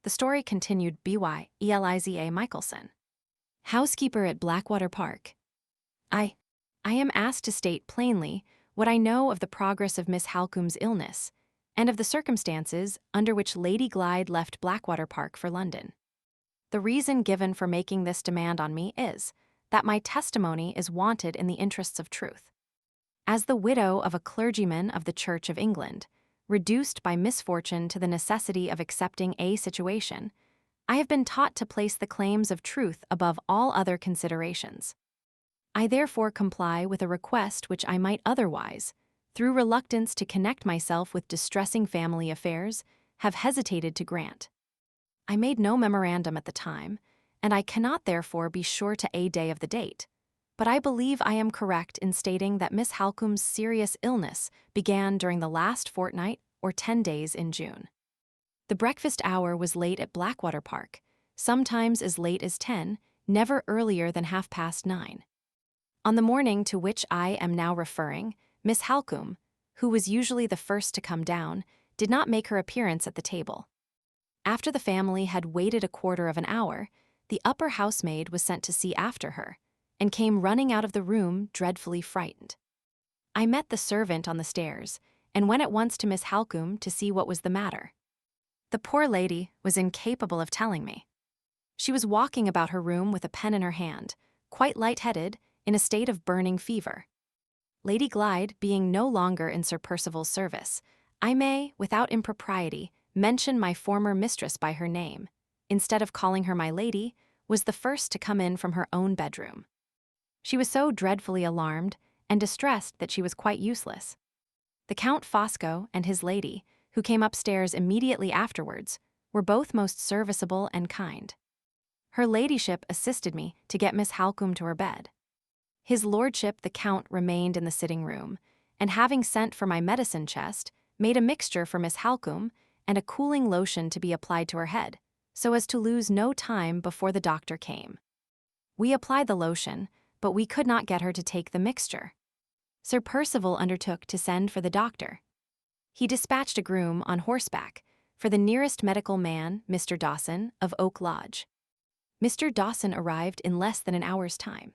The story continued by Eliza Michelson. Housekeeper at Blackwater Park. I am asked to state plainly what I know of the progress of Miss Halcombe's illness and of the circumstances under which Lady Glyde left Blackwater Park for London. The reason given for making this demand on me is that my testimony is wanted in the interests of truth. As the widow of a clergyman of the Church of England, reduced by misfortune to the necessity of accepting a situation, I have been taught to place the claims of truth above all other considerations. I therefore comply with a request which I might otherwise, through reluctance to connect myself with distressing family affairs, have hesitated to grant. I made no memorandum at the time, and I cannot therefore be sure to a day of the date, but I believe I am correct in stating that Miss Halcombe's serious illness began during the last fortnight or 10 days in June. The breakfast hour was late at Blackwater Park, sometimes as late as 10, never earlier than 9:30. On the morning to which I am now referring, Miss Halcombe, who was usually the first to come down, did not make her appearance at the table. After the family had waited a quarter of an hour, the upper housemaid was sent to see after her, and came running out of the room dreadfully frightened. I met the servant on the stairs, and went at once to Miss Halcombe to see what was the matter. The poor lady was incapable of telling me. She was walking about her room with a pen in her hand, quite light-headed, in a state of burning fever. Lady Glyde being no longer in Sir Percival's service, I may, without impropriety, mention my former mistress by her name, instead of calling her my lady, was the first to come in from her own bedroom. She was so dreadfully alarmed and distressed that she was quite useless. The Count Fosco and his lady, who came upstairs immediately afterwards, were both most serviceable and kind. Her ladyship assisted me to get Miss Halcombe to her bed. His lordship the Count remained in the sitting-room, and having sent for my medicine chest, made a mixture for Miss Halcombe and a cooling lotion to be applied to her head, so as to lose no time before the doctor came. We applied the lotion, but we could not get her to take the mixture. Sir Percival undertook to send for the doctor. He dispatched a groom on horseback for the nearest medical man, Mr. Dawson, of Oak Lodge. Mr. Dawson arrived in less than an hour's time.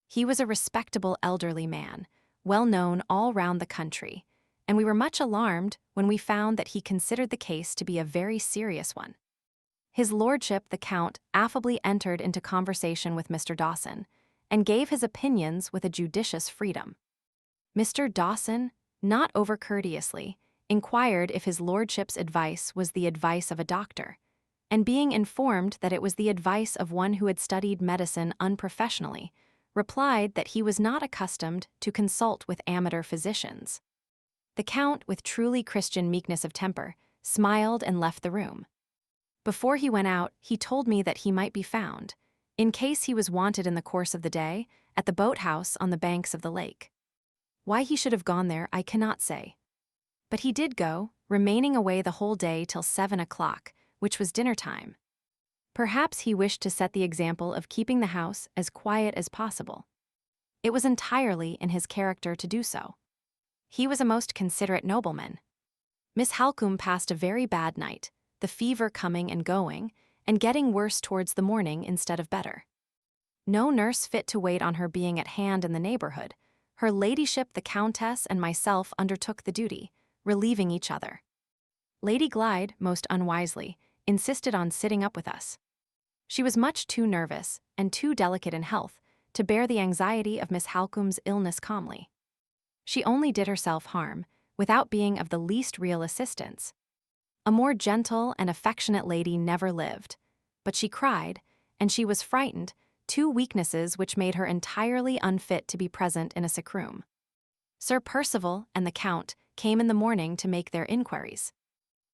He was a respectable elderly man, well known all round the country, and we were much alarmed when we found that he considered the case to be a very serious one. His lordship the Count affably entered into conversation with Mr. Dawson, and gave his opinions with a judicious freedom. Mr. Dawson, not over-courteously, inquired if his lordship's advice was the advice of a doctor, and being informed that it was the advice of one who had studied medicine unprofessionally, replied that he was not accustomed to consult with amateur physicians. The Count, with truly Christian meekness of temper, smiled and left the room. Before he went out, he told me that he might be found, in case he was wanted in the course of the day, at the boat-house on the banks of the lake. Why he should have gone there I cannot say. But he did go, remaining away the whole day till 7 o'clock, which was dinner-time. Perhaps he wished to set the example of keeping the house as quiet as possible. It was entirely in his character to do so. He was a most considerate nobleman. Miss Halcombe passed a very bad night, the fever coming and going, and getting worse towards the morning instead of better. No nurse fit to wait on her being at hand in the neighborhood, her ladyship the Countess and myself undertook the duty, relieving each other. Lady Glyde, most unwisely, insisted on sitting up with us. She was much too nervous and too delicate in health to bear the anxiety of Miss Halcombe's illness calmly. She only did herself harm, without being of the least real assistance. A more gentle and affectionate lady never lived, but she cried, and she was frightened, two weaknesses which made her entirely unfit to be present in a sick room. Sir Percival and the Count came in the morning to make their inquiries.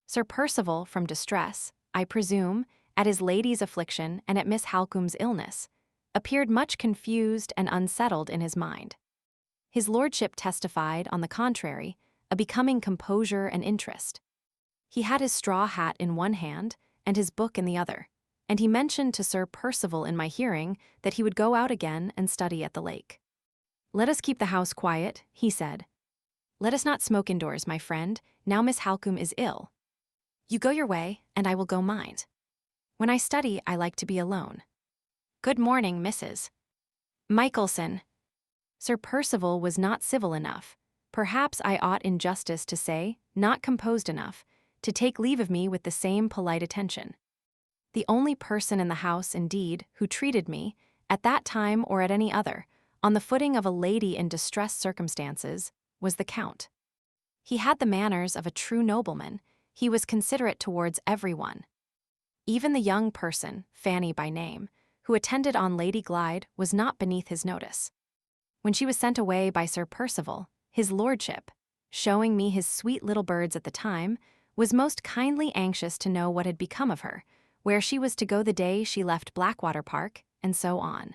Sir Percival, from distress, I presume, at his lady's affliction and at Miss Halcombe's illness, appeared much confused and unsettled in his mind. His lordship testified, on the contrary, a becoming composure and interest. He had his straw hat in one hand and his book in the other, and he mentioned to Sir Percival in my hearing that he would go out again and study at the lake. "Let us keep the house quiet," he said. "Let us not smoke indoors, my friend, now Miss Halcombe is ill. You go your way, and I will go mine." When I study, I like to be alone. Good morning, Mrs. Michelson. Sir Percival was not civil enough. Perhaps I ought in justice to say, not composed enough, to take leave of me with the same polite attention. The only person in the house, indeed, who treated me, at that time or at any other, on the footing of a lady in distressed circumstances, was the Count. He had the manners of a true nobleman. He was considerate towards everyone. Even the young person, Fanny by name, who attended on Lady Glyde, was not beneath his notice. When she was sent away by Sir Percival, his lordship, showing me his sweet little birds at the time, was most kindly anxious to know what had become of her, where she was to go the day she left Blackwater Park, and so on.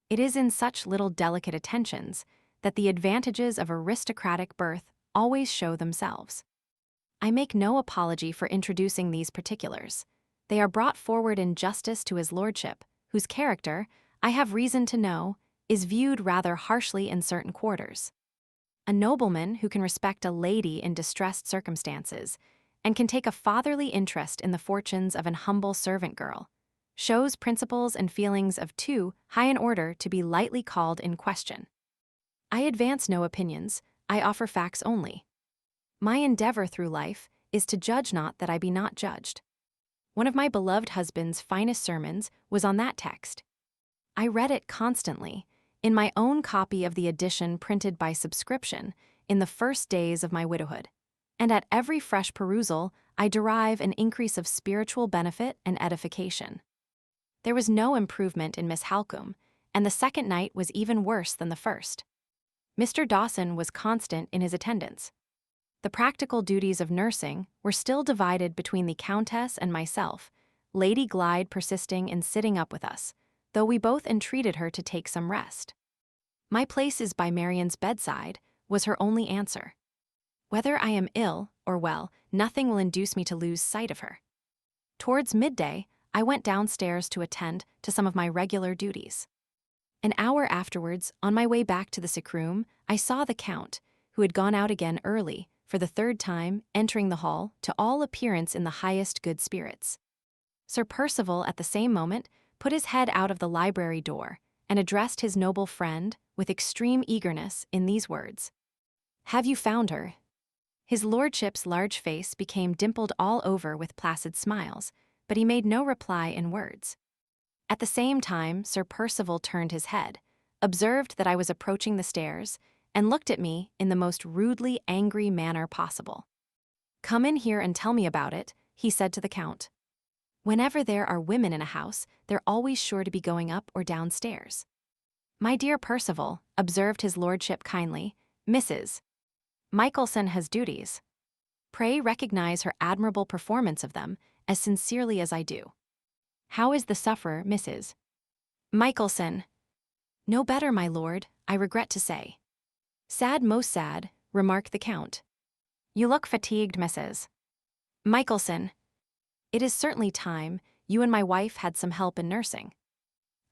It is in such little delicate attentions that the advantages of aristocratic birth always show themselves. I make no apology for introducing these particulars. They are brought forward in justice to his lordship, whose character, I have reason to know, is viewed rather harshly in certain quarters. A nobleman who can respect a lady in distressed circumstances, and can take a fatherly interest in the fortunes of an humble servant girl, shows principles and feelings of too high an order to be lightly called in question. I advance no opinions, I offer facts only. My endeavor through life is to judge not that I be not judged. One of my beloved husband's finest sermons was on that text. I read it constantly, in my own copy of the edition printed by subscription, in the first days of my widowhood, and at every fresh perusal I derive an increase of spiritual benefit and edification. There was no improvement in Miss Halcombe, and the second night was even worse than the first. Mr. Dawson was constant in his attendance. The practical duties of nursing were still divided between the Countess and myself, Lady Glyde persisting in sitting up with us, though we both entreated her to take some rest. "My place is by Marian's bedside," was her only answer. "Whether I am ill or well, nothing will induce me to lose sight of her." Towards midday, I went downstairs to attend to some of my regular duties. An hour afterwards, on my way back to the sick room, I saw the Count, who had gone out again early, for the third time, entering the hall, to all appearance in the highest good spirits. Sir Percival, at the same moment, put his head out of the library door, and addressed his noble friend, with extreme eagerness, in these words: "Have you found her?" His lordship's large face became dimpled all over with placid smiles, but he made no reply in words. At the same time, Sir Percival turned his head, observed that I was approaching the stairs, and looked at me in the most rudely angry manner possible. "Come in here and tell me about it," he said to the Count. "Whenever there are women in a house, they're always sure to be going up or downstairs." "My dear Percival," observed his lordship kindly, "Mrs. Michelson has duties. Pray recognize her admirable performance of them as sincerely as I do. How is the sufferer, Mrs. Michelson?" "No better, my lord, I regret to say." "Sad, most sad," remarked the Count. "You look fatigued, Mrs. Michelson." "It is certainly time you and my wife had some help in nursing.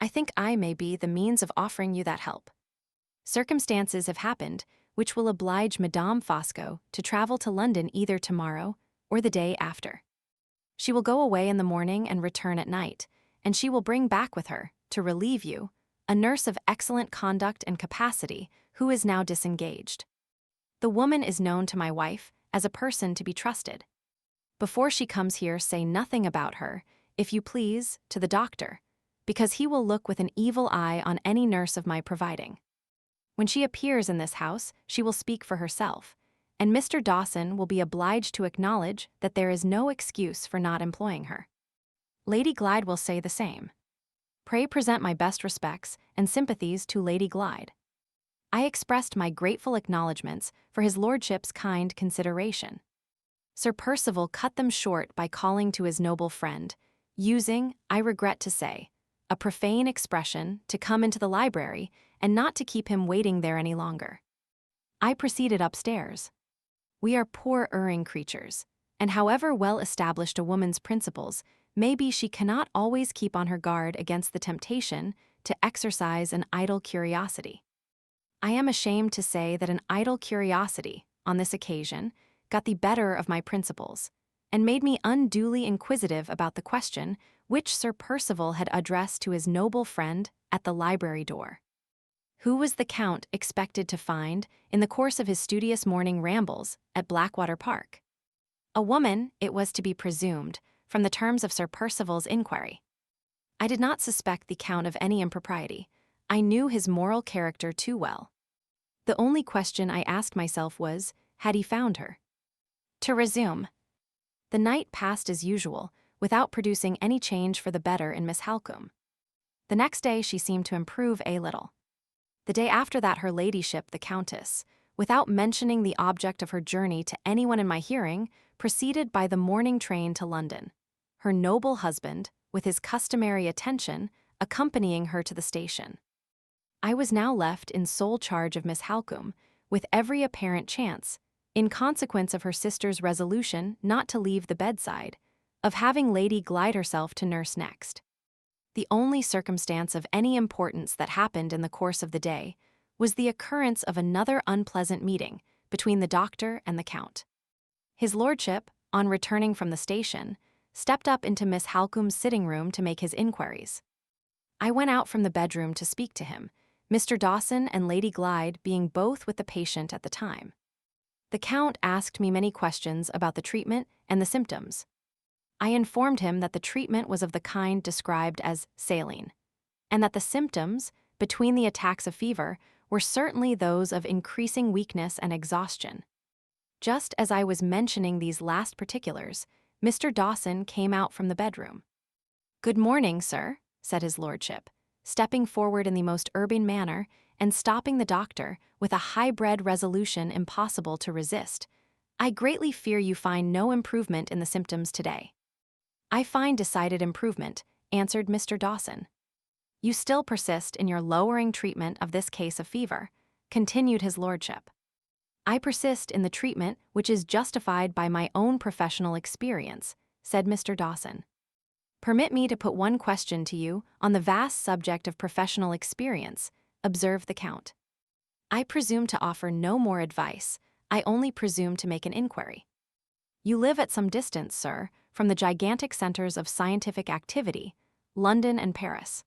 I think I may be the means of offering you that help. Circumstances have happened which will oblige Madame Fosco to travel to London either tomorrow or the day after. She will go away in the morning and return at night, and she will bring back with her, to relieve you, a nurse of excellent conduct and capacity who is now disengaged. The woman is known to my wife as a person to be trusted. Before she comes here, say nothing about her, if you please, to the doctor, because he will look with an evil eye on any nurse of my providing. When she appears in this house, she will speak for herself, and Mr. Dawson will be obliged to acknowledge that there is no excuse for not employing her. Lady Glyde will say the same. Pray present my best respects and sympathies to Lady Glyde." I expressed my grateful acknowledgments for his lordship's kind consideration. Sir Percival cut them short by calling to his noble friend, using, I regret to say, a profane expression, to come into the library and not to keep him waiting there any longer. I proceeded upstairs. We are poor erring creatures, and however well established a woman's principles, maybe she cannot always keep on her guard against the temptation to exercise an idle curiosity. I am ashamed to say that an idle curiosity, on this occasion, got the better of my principles, and made me unduly inquisitive about the question which Sir Percival had addressed to his noble friend at the library door. Who was the Count expected to find in the course of his studious morning rambles at Blackwater Park? A woman, it was to be presumed, from the terms of Sir Percival's inquiry. I did not suspect the Count of any impropriety. I knew his moral character too well. The only question I asked myself was, had he found her? To resume. The night passed as usual, without producing any change for the better in Miss Halcombe. The next day she seemed to improve a little. The day after that her ladyship, the Countess, without mentioning the object of her journey to anyone in my hearing, proceeded by the morning train to London, her noble husband, with his customary attention, accompanying her to the station. I was now left in sole charge of Miss Halcombe, with every apparent chance, in consequence of her sister's resolution not to leave the bedside, of having Lady Glyde herself to nurse next. The only circumstance of any importance that happened in the course of the day was the occurrence of another unpleasant meeting between the doctor and the Count. His lordship, on returning from the station, stepped up into Miss Halcombe's sitting-room to make his inquiries. I went out from the bedroom to speak to him, Mr. Dawson and Lady Glyde being both with the patient at the time. The Count asked me many questions about the treatment and the symptoms. I informed him that the treatment was of the kind described as saline, and that the symptoms, between the attacks of fever, were certainly those of increasing weakness and exhaustion. Just as I was mentioning these last particulars, Mr. Dawson came out from the bedroom. "Good morning, sir," said his lordship, stepping forward in the most urbane manner and stopping the doctor with a high-bred resolution impossible to resist. "I greatly fear you find no improvement in the symptoms today." "I find decided improvement," answered Mr. Dawson. "You still persist in your lowering treatment of this case of fever," continued his lordship. "I persist in the treatment which is justified by my own professional experience," said Mr. Dawson. "Permit me to put one question to you on the vast subject of professional experience," observed the Count. "I presume to offer no more advice, I only presume to make an inquiry. You live at some distance, sir, from the gigantic centers of scientific activity, London and Paris.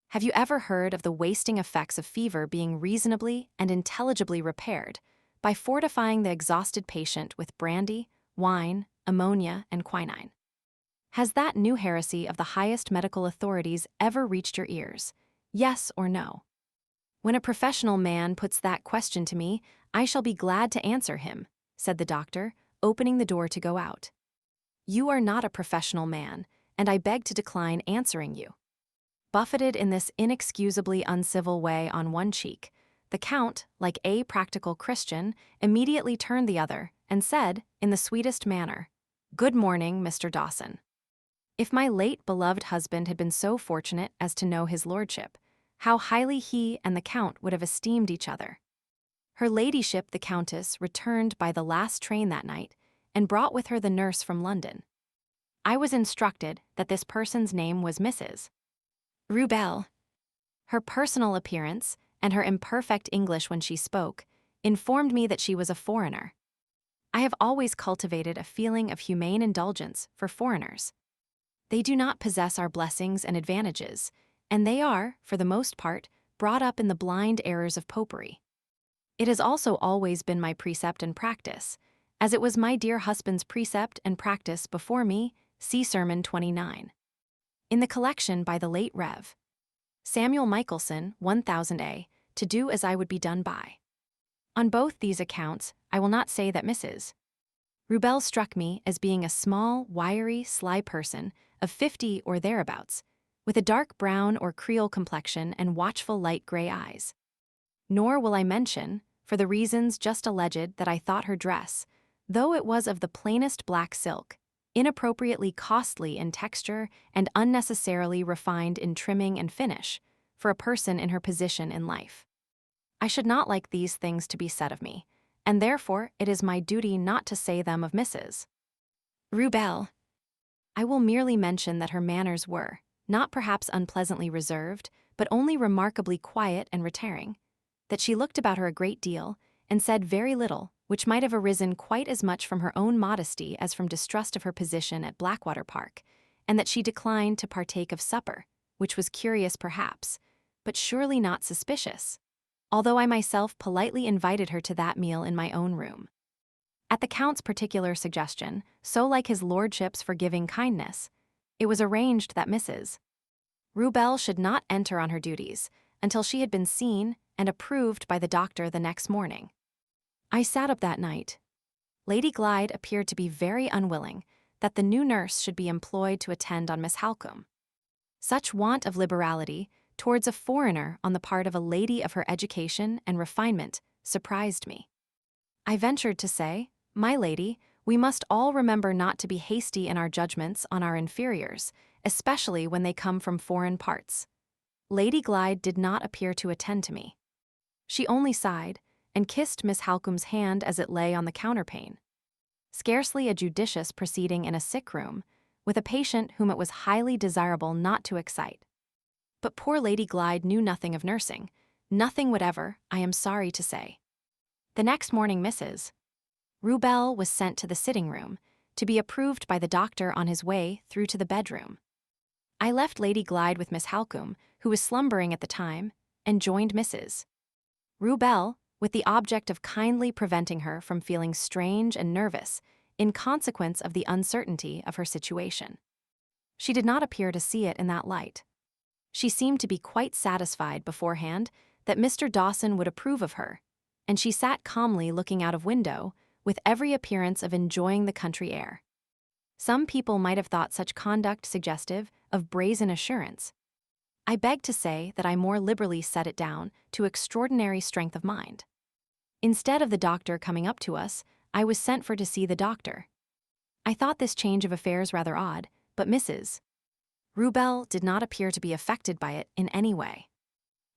Have you ever heard of the wasting effects of fever being reasonably and intelligibly repaired by fortifying the exhausted patient with brandy, wine, ammonia, and quinine? Has that new heresy of the highest medical authorities ever reached your ears? Yes or no? When a professional man puts that question to me, I shall be glad to answer him," said the doctor, opening the door to go out. "You are not a professional man, and I beg to decline answering you." Buffeted in this inexcusably uncivil way on one cheek, the Count, like a practical Christian, immediately turned the other and said, in the sweetest manner, "Good morning, Mr. Dawson." If my late beloved husband had been so fortunate as to know his lordship, how highly he and the Count would have esteemed each other. Her ladyship, the Countess, returned by the last train that night, and brought with her the nurse from London. I was instructed that this person's name was Mrs. Rubel. Her personal appearance, and her imperfect English when she spoke, informed me that she was a foreigner. I have always cultivated a feeling of humane indulgence for foreigners. They do not possess our blessings and advantages, and they are, for the most part, brought up in the blind errors of popery. It has also always been my precept and practice, as it was my dear husband's precept and practice before me, see Sermon 29. In the collection by the late Rev. Samuel Michelson, 1000a, to do as I would be done by. On both these accounts, I will not say that Mrs. Rubel struck me as being a small, wiry, sly person of 50 or thereabouts, with a dark brown or Creole complexion and watchful light gray eyes. Nor will I mention, for the reasons just alleged, that I thought her dress, though it was of the plainest black silk, inappropriately costly in texture and unnecessarily refined in trimming and finish, for a person in her position in life. I should not like these things to be said of me, and therefore it is my duty not to say them of Mrs. Rubel. I will merely mention that her manners were, not perhaps unpleasantly reserved, but only remarkably quiet and retiring, that she looked about her a great deal, and said very little, which might have arisen quite as much from her own modesty as from distrust of her position at Blackwater Park, and that she declined to partake of supper, which was curious perhaps, but surely not suspicious, although I myself politely invited her to that meal in my own room. At the Count's particular suggestion, so like his lordship's forgiving kindness, it was arranged that Mrs. Rubel should not enter on her duties until she had been seen and approved by the doctor the next morning. I sat up that night. Lady Glyde appeared to be very unwilling that the new nurse should be employed to attend on Miss Halcombe. Such want of liberality towards a foreigner on the part of a lady of her education and refinement surprised me. I ventured to say, "My lady, we must all remember not to be hasty in our judgments on our inferiors, especially when they come from foreign parts." Lady Glyde did not appear to attend to me. She only sighed and kissed Miss Halcombe's hand as it lay on the counterpane. Scarcely a judicious proceeding in a sick room, with a patient whom it was highly desirable not to excite. But poor Lady Glyde knew nothing of nursing, nothing whatever, I am sorry to say. The next morning Mrs. Rubel was sent to the sitting room, to be approved by the doctor on his way through to the bedroom. I left Lady Glyde with Miss Halcombe, who was slumbering at the time, and joined Mrs. Rubel, with the object of kindly preventing her from feeling strange and nervous in consequence of the uncertainty of her situation. She did not appear to see it in that light. She seemed to be quite satisfied beforehand that Mr. Dawson would approve of her, and she sat calmly looking out of window with every appearance of enjoying the country air. Some people might have thought such conduct suggestive of brazen assurance. I beg to say that I more liberally set it down to extraordinary strength of mind. Instead of the doctor coming up to us, I was sent for to see the doctor. I thought this change of affairs rather odd, but Mrs. Rubel did not appear to be affected by it in any way.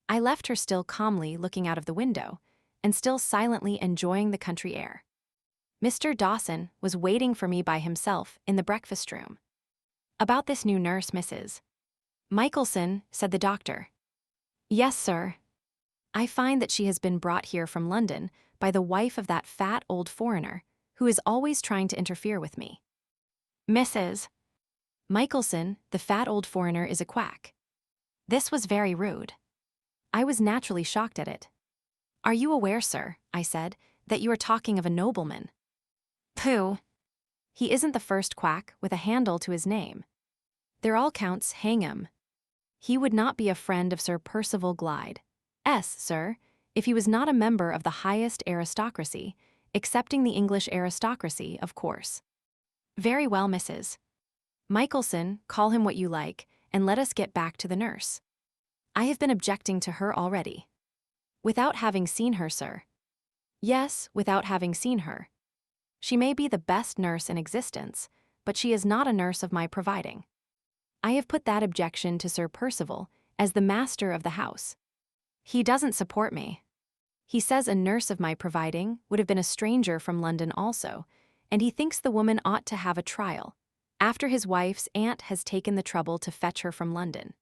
I left her still calmly looking out of the window, and still silently enjoying the country air. Mr. Dawson was waiting for me by himself in the breakfast room. "About this new nurse, Mrs. Michelson," said the doctor. "Yes, sir. I find that she has been brought here from London by the wife of that fat old foreigner, who is always trying to interfere with me. Mrs. Michelson, the fat old foreigner, is a quack." This was very rude. I was naturally shocked at it. "Are you aware, sir," I said, "that you are talking of a nobleman?" "Pooh! He isn't the first quack with a handle to his name. They're all counts, hang 'em. He would not be a friend of Sir Percival Glyde, sir, if he was not a member of the highest aristocracy, excepting the English aristocracy, of course." "Very well, Mrs. Michelson, call him what you like, and let us get back to the nurse. I have been objecting to her already." "Without having seen her, sir." "Yes, without having seen her. She may be the best nurse in existence, but she is not a nurse of my providing. I have put that objection to Sir Percival as the master of the house. He doesn't support me. He says a nurse of my providing would have been a stranger from London also, and he thinks the woman ought to have a trial, after his wife's aunt has taken the trouble to fetch her from London.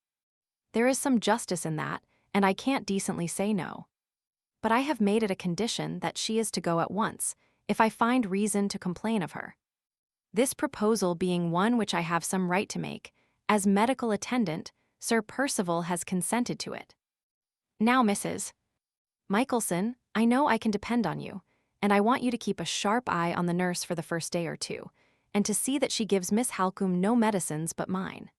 There is some justice in that, and I can't decently say no. But I have made it a condition that she is to go at once, if I find reason to complain of her. This proposal being one which I have some right to make, as medical attendant, Sir Percival has consented to it. Now, Mrs. Michelson, I know I can depend on you, and I want you to keep a sharp eye on the nurse for the first day or two, and to see that she gives Miss Halcombe no medicines but mine.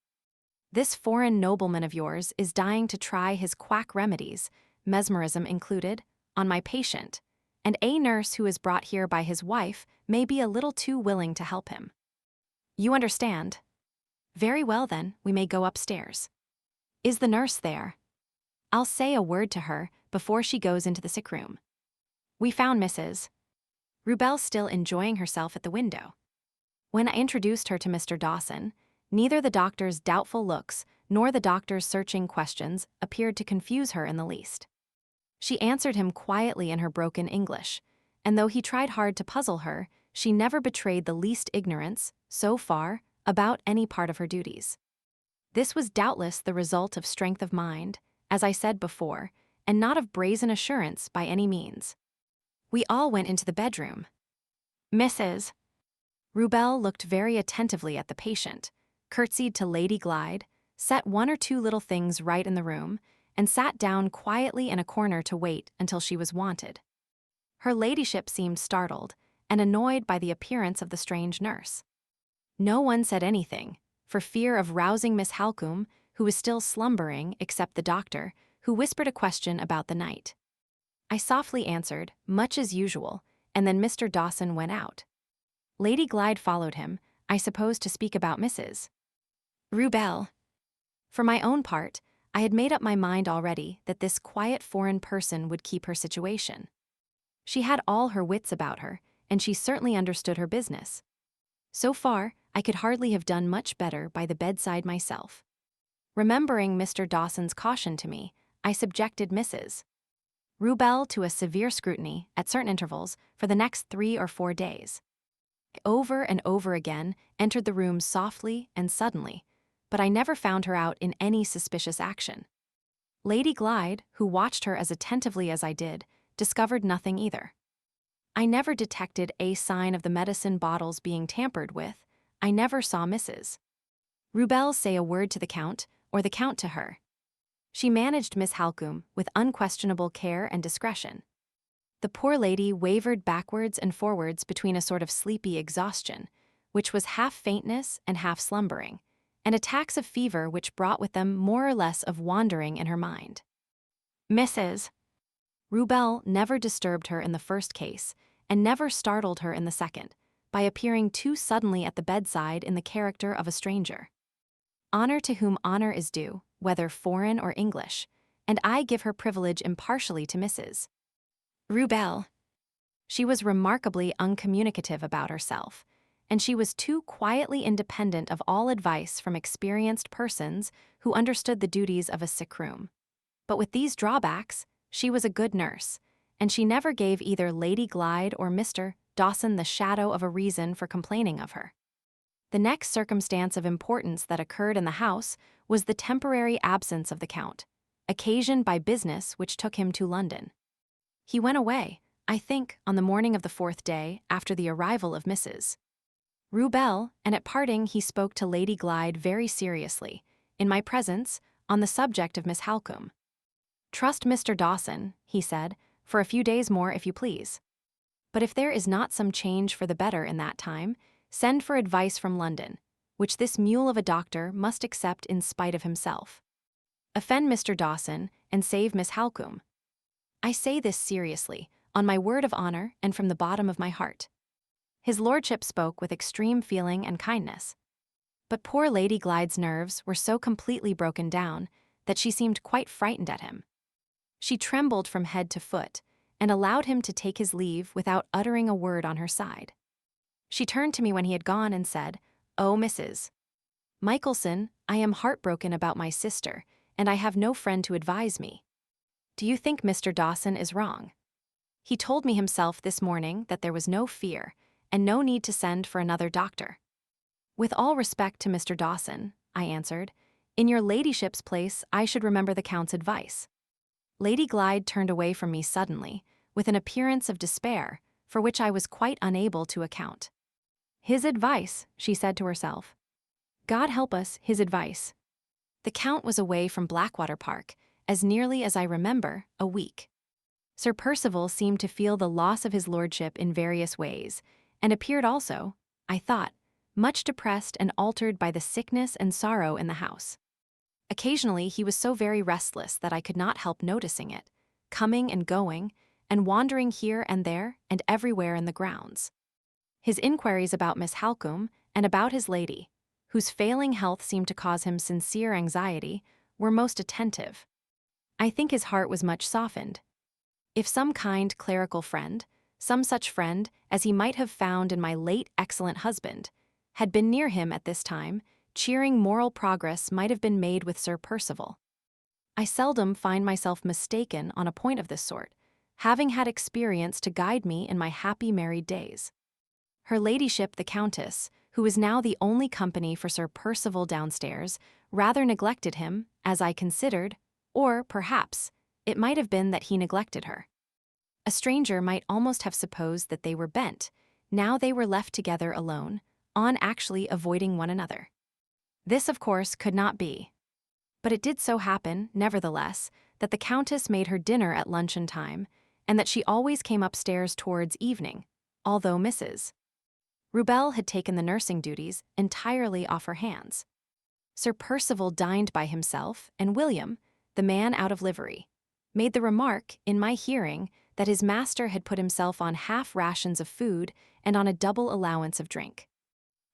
This foreign nobleman of yours is dying to try his quack remedies, mesmerism included, on my patient, and a nurse who is brought here by his wife may be a little too willing to help him. You understand? Very well then, we may go upstairs. Is the nurse there? I'll say a word to her before she goes into the sick room." We found Mrs. Rubel still enjoying herself at the window. When I introduced her to Mr. Dawson, neither the doctor's doubtful looks nor the doctor's searching questions appeared to confuse her in the least. She answered him quietly in her broken English, and though he tried hard to puzzle her, she never betrayed the least ignorance, so far, about any part of her duties. This was doubtless the result of strength of mind, as I said before, and not of brazen assurance by any means. We all went into the bedroom. Mrs. Rubel looked very attentively at the patient, curtsied to Lady Glyde, set one or two little things right in the room, and sat down quietly in a corner to wait until she was wanted. Her ladyship seemed startled and annoyed by the appearance of the strange nurse. No one said anything, for fear of rousing Miss Halcombe, who was still slumbering except the doctor, who whispered a question about the night. I softly answered, much as usual, and then Mr. Dawson went out. Lady Glyde followed him, I suppose to speak about Mrs. Rubel. For my own part, I had made up my mind already that this quiet foreign person would keep her situation. She had all her wits about her, and she certainly understood her business. So far, I could hardly have done much better by the bedside myself. Remembering Mr. Dawson's caution to me, I subjected Mrs. Rubel to a severe scrutiny, at certain intervals, for the next 3 or 4 days. Over and over again entered the room softly and suddenly, but I never found her out in any suspicious action. Lady Glyde, who watched her as attentively as I did, discovered nothing either. I never detected a sign of the medicine bottles being tampered with. I never saw Mrs. Rubel say a word to the Count, or the Count to her. She managed Miss Halcombe with unquestionable care and discretion. The poor lady wavered backwards and forwards between a sort of sleepy exhaustion, which was half faintness and half slumbering, and attacks of fever which brought with them more or less of wandering in her mind. Mrs. Rubel never disturbed her in the first case, and never startled her in the second, by appearing too suddenly at the bedside in the character of a stranger. Honor to whom honor is due, whether foreign or English, and I give her privilege impartially to Mrs. Rubel. She was remarkably uncommunicative about herself, and she was too quietly independent of all advice from experienced persons who understood the duties of a sick room. But with these drawbacks, she was a good nurse, and she never gave either Lady Glyde or Mr. Dawson the shadow of a reason for complaining of her. The next circumstance of importance that occurred in the house was the temporary absence of the Count, occasioned by business which took him to London. He went away, I think, on the morning of the 4th day after the arrival of Mrs. Rubel, and at parting he spoke to Lady Glyde very seriously, in my presence, on the subject of Miss Halcombe. "Trust Mr. Dawson," he said, "for a few days more if you please. But if there is not some change for the better in that time, send for advice from London, which this mule of a doctor must accept in spite of himself. Offend Mr. Dawson, and save Miss Halcombe. I say this seriously, on my word of honor and from the bottom of my heart." His lordship spoke with extreme feeling and kindness. But poor Lady Glyde's nerves were so completely broken down that she seemed quite frightened at him. She trembled from head to foot, and allowed him to take his leave without uttering a word on her side. She turned to me when he had gone and said, "Oh, Mrs. Michelson, I am heartbroken about my sister, and I have no friend to advise me. Do you think Mr. Dawson is wrong? He told me himself this morning that there was no fear, and no need to send for another doctor." "With all respect to Mr. Dawson," I answered, "in your ladyship's place I should remember the Count's advice." Lady Glyde turned away from me suddenly, with an appearance of despair, for which I was quite unable to account. "His advice," she said to herself. "God help us, his advice." The Count was away from Blackwater Park, as nearly as I remember, a week. Sir Percival seemed to feel the loss of his lordship in various ways, and appeared also, I thought, much depressed and altered by the sickness and sorrow in the house. Occasionally he was so very restless that I could not help noticing it, coming and going, and wandering here and there and everywhere in the grounds. His inquiries about Miss Halcombe and about his lady, whose failing health seemed to cause him sincere anxiety, were most attentive. I think his heart was much softened. If some kind clerical friend, some such friend as he might have found in my late excellent husband, had been near him at this time, cheering moral progress might have been made with Sir Percival. I seldom find myself mistaken on a point of this sort, having had experience to guide me in my happy married days. Her ladyship the Countess, who was now the only company for Sir Percival downstairs, rather neglected him, as I considered, or, perhaps, it might have been that he neglected her. A stranger might almost have supposed that they were bent. Now they were left together alone, on actually avoiding one another. This, of course, could not be. But it did so happen, nevertheless, that the Countess made her dinner at luncheon time, and that she always came upstairs towards evening, although Mrs. Rubel had taken the nursing duties entirely off her hands. Sir Percival dined by himself, and William, the man out of livery, made the remark, in my hearing, that his master had put himself on half rations of food and on a double allowance of drink.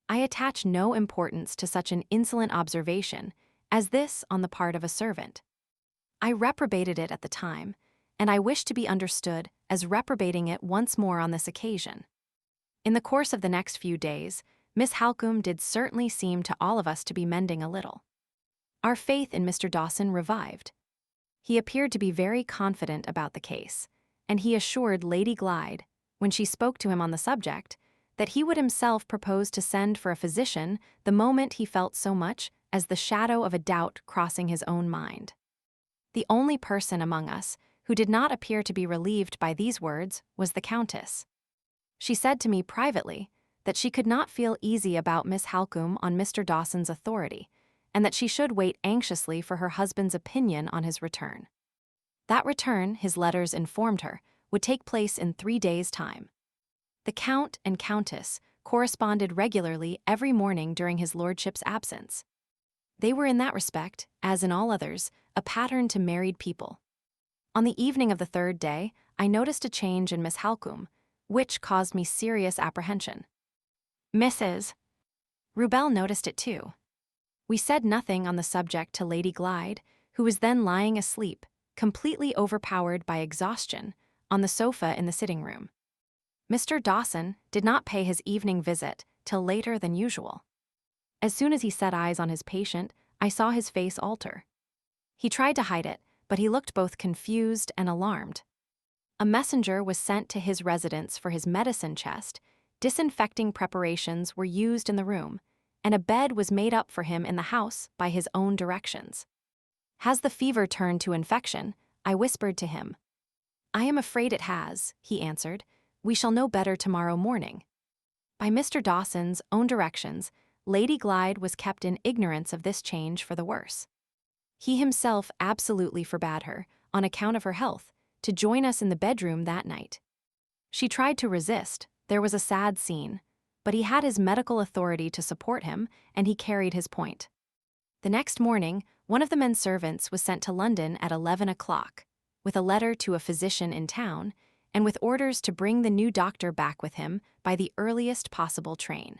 I attach no importance to such an insolent observation as this on the part of a servant. I reprobated it at the time, and I wish to be understood as reprobating it once more on this occasion. In the course of the next few days, Miss Halcombe did certainly seem to all of us to be mending a little. Our faith in Mr. Dawson revived. He appeared to be very confident about the case, and he assured Lady Glyde, when she spoke to him on the subject, that he would himself propose to send for a physician the moment he felt so much as the shadow of a doubt crossing his own mind. The only person among us who did not appear to be relieved by these words was the Countess. She said to me privately that she could not feel easy about Miss Halcombe on Mr. Dawson's authority, and that she should wait anxiously for her husband's opinion on his return. That return, his letters informed her, would take place in 3 days' time. The Count and Countess corresponded regularly every morning during his lordship's absence. They were in that respect, as in all others, a pattern to married people. On the evening of the 3rd day, I noticed a change in Miss Halcombe, which caused me serious apprehension. Mrs. Rubel noticed it too. We said nothing on the subject to Lady Glyde, who was then lying asleep, completely overpowered by exhaustion, on the sofa in the sitting-room. Mr. Dawson did not pay his evening visit till later than usual. As soon as he set eyes on his patient, I saw his face alter. He tried to hide it, but he looked both confused and alarmed. A messenger was sent to his residence for his medicine chest, disinfecting preparations were used in the room, and a bed was made up for him in the house by his own directions. Has the fever turned to infection? I whispered to him. I am afraid it has, he answered. We shall know better tomorrow morning. By Mr. Dawson's own directions, Lady Glyde was kept in ignorance of this change for the worse. He himself absolutely forbade her, on account of her health, to join us in the bedroom that night. She tried to resist, there was a sad scene, but he had his medical authority to support him, and he carried his point. The next morning, one of the men servants was sent to London at 11 o'clock, with a letter to a physician in town, and with orders to bring the new doctor back with him by the earliest possible train.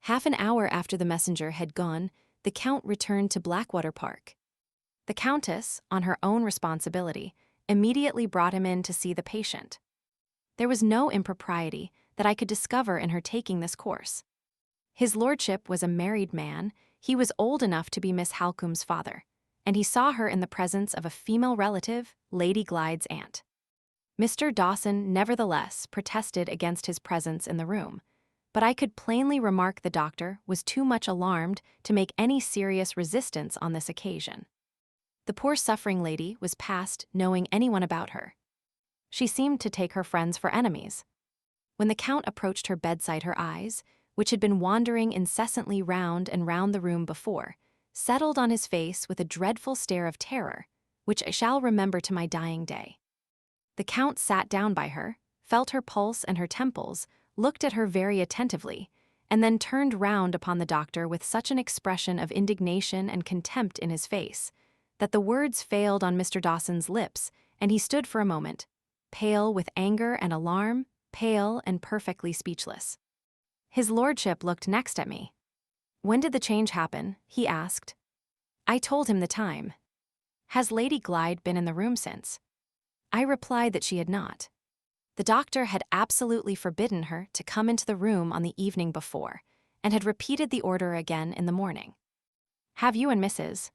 Half an hour after the messenger had gone, the Count returned to Blackwater Park. The Countess, on her own responsibility, immediately brought him in to see the patient. There was no impropriety that I could discover in her taking this course. His lordship was a married man, he was old enough to be Miss Halcombe's father, and he saw her in the presence of a female relative, Lady Glyde's aunt. Mr. Dawson nevertheless protested against his presence in the room, but I could plainly remark the doctor was too much alarmed to make any serious resistance on this occasion. The poor suffering lady was past knowing anyone about her. She seemed to take her friends for enemies. When the Count approached her bedside, her eyes, which had been wandering incessantly round and round the room before, settled on his face with a dreadful stare of terror, which I shall remember to my dying day. The Count sat down by her, felt her pulse and her temples, looked at her very attentively, and then turned round upon the doctor with such an expression of indignation and contempt in his face, that the words failed on Mr. Dawson's lips, and he stood for a moment, pale with anger and alarm, pale and perfectly speechless. His lordship looked next at me. When did the change happen? He asked. I told him the time. Has Lady Glyde been in the room since? I replied that she had not. The doctor had absolutely forbidden her to come into the room on the evening before, and had repeated the order again in the morning. Have you and Mrs.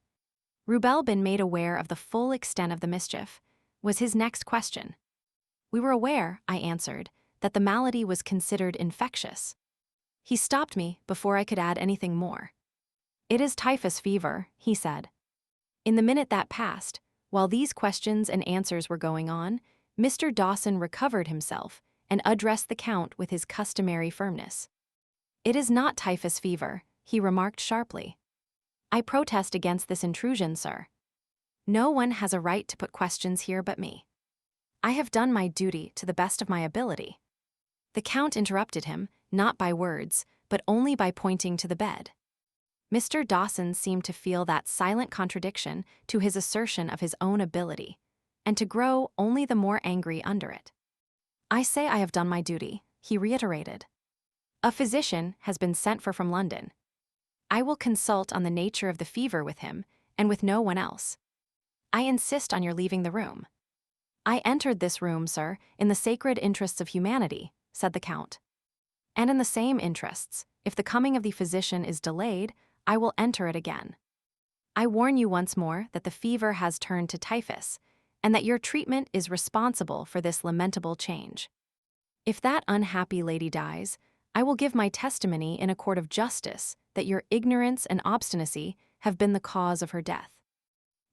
Rubel been made aware of the full extent of the mischief? Was his next question. We were aware, I answered, that the malady was considered infectious. He stopped me before I could add anything more. It is typhus fever, he said. In the minute that passed, while these questions and answers were going on, Mr. Dawson recovered himself and addressed the Count with his customary firmness. "It is not typhus fever," he remarked sharply. "I protest against this intrusion, sir. No one has a right to put questions here but me. I have done my duty to the best of my ability." The Count interrupted him, not by words, but only by pointing to the bed. Mr. Dawson seemed to feel that silent contradiction to his assertion of his own ability, and to grow only the more angry under it. "I say I have done my duty," he reiterated. "A physician has been sent for from London. I will consult on the nature of the fever with him, and with no one else. I insist on your leaving the room." "I entered this room, sir, in the sacred interests of humanity," said the Count. "And in the same interests, if the coming of the physician is delayed, I will enter it again. I warn you once more that the fever has turned to typhus, and that your treatment is responsible for this lamentable change. If that unhappy lady dies, I will give my testimony in a court of justice that your ignorance and obstinacy have been the cause of her death."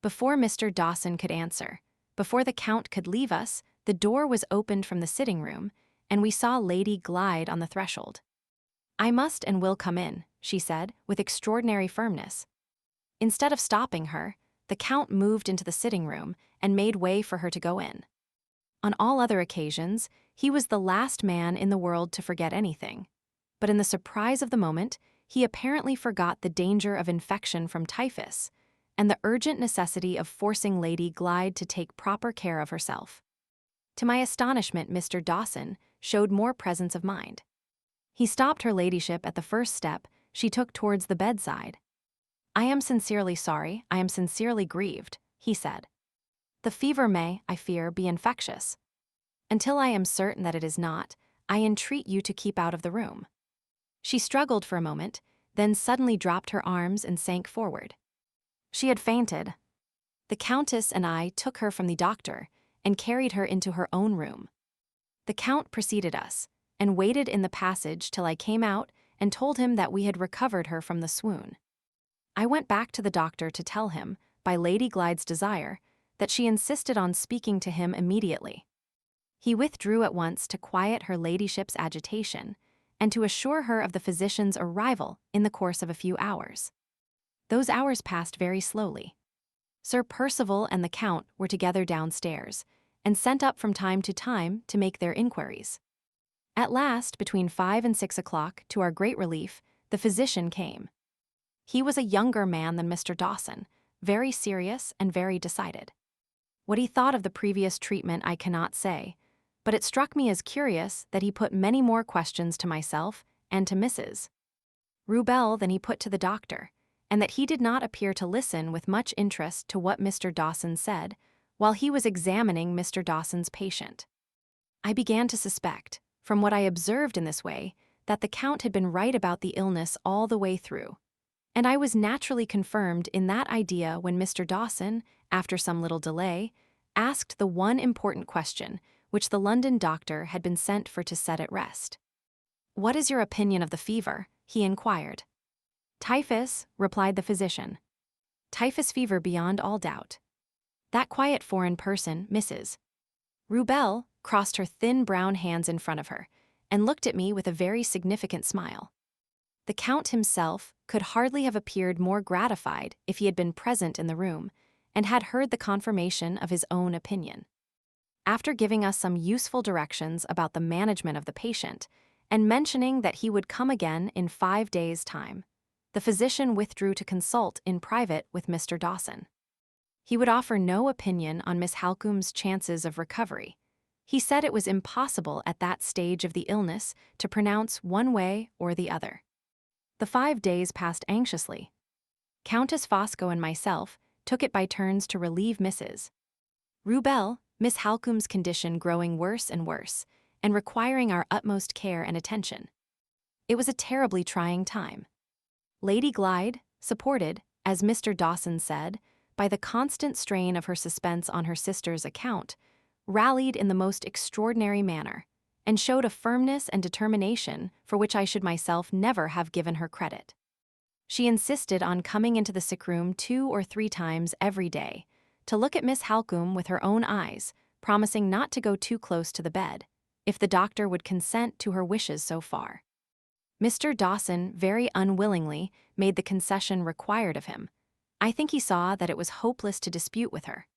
Before Mr. Dawson could answer, before the Count could leave us, the door was opened from the sitting room, and we saw Lady Glyde on the threshold. "I must and will come in," she said, with extraordinary firmness. Instead of stopping her, the Count moved into the sitting room and made way for her to go in. On all other occasions, he was the last man in the world to forget anything. But in the surprise of the moment, he apparently forgot the danger of infection from typhus and the urgent necessity of forcing Lady Glyde to take proper care of herself. To my astonishment, Mr. Dawson showed more presence of mind. He stopped her ladyship at the first step she took towards the bedside. "I am sincerely sorry, I am sincerely grieved," he said. "The fever may, I fear, be infectious. Until I am certain that it is not, I entreat you to keep out of the room." She struggled for a moment, then suddenly dropped her arms and sank forward. She had fainted. The Countess and I took her from the doctor and carried her into her own room. The Count preceded us and waited in the passage till I came out and told him that we had recovered her from the swoon. I went back to the doctor to tell him, by Lady Glyde's desire, that she insisted on speaking to him immediately. He withdrew at once to quiet her ladyship's agitation and to assure her of the physician's arrival in the course of a few hours. Those hours passed very slowly. Sir Percival and the Count were together downstairs, and sent up from time to make their inquiries. At last, between 5 and 6 o'clock, to our great relief, the physician came. He was a younger man than Mr. Dawson, very serious and very decided. What he thought of the previous treatment I cannot say, but it struck me as curious that he put many more questions to myself and to Mrs. Rubel than he put to the doctor, and that he did not appear to listen with much interest to what Mr. Dawson said while he was examining Mr. Dawson's patient. I began to suspect, from what I observed in this way, that the Count had been right about the illness all the way through, and I was naturally confirmed in that idea when Mr. Dawson, after some little delay, asked the one important question which the London doctor had been sent for to set at rest. "What is your opinion of the fever?" he inquired. "Typhus," replied the physician. "Typhus fever beyond all doubt." That quiet foreign person, Mrs. Rubel, crossed her thin brown hands in front of her and looked at me with a very significant smile. The Count himself could hardly have appeared more gratified if he had been present in the room and had heard the confirmation of his own opinion. After giving us some useful directions about the management of the patient and mentioning that he would come again in 5 days' time, the physician withdrew to consult in private with Mr. Dawson. He would offer no opinion on Miss Halcombe's chances of recovery. He said it was impossible at that stage of the illness to pronounce one way or the other. The 5 days passed anxiously. Countess Fosco and myself took it by turns to relieve Mrs. Rubel, Miss Halcombe's condition growing worse and worse, and requiring our utmost care and attention. It was a terribly trying time. Lady Glyde, supported, as Mr. Dawson said, by the constant strain of her suspense on her sister's account, rallied in the most extraordinary manner, and showed a firmness and determination for which I should myself never have given her credit. She insisted on coming into the sick room 2 or 3 times every day, to look at Miss Halcombe with her own eyes, promising not to go too close to the bed, if the doctor would consent to her wishes so far. Mr. Dawson very unwillingly made the concession required of him. I think he saw that it was hopeless to dispute with her.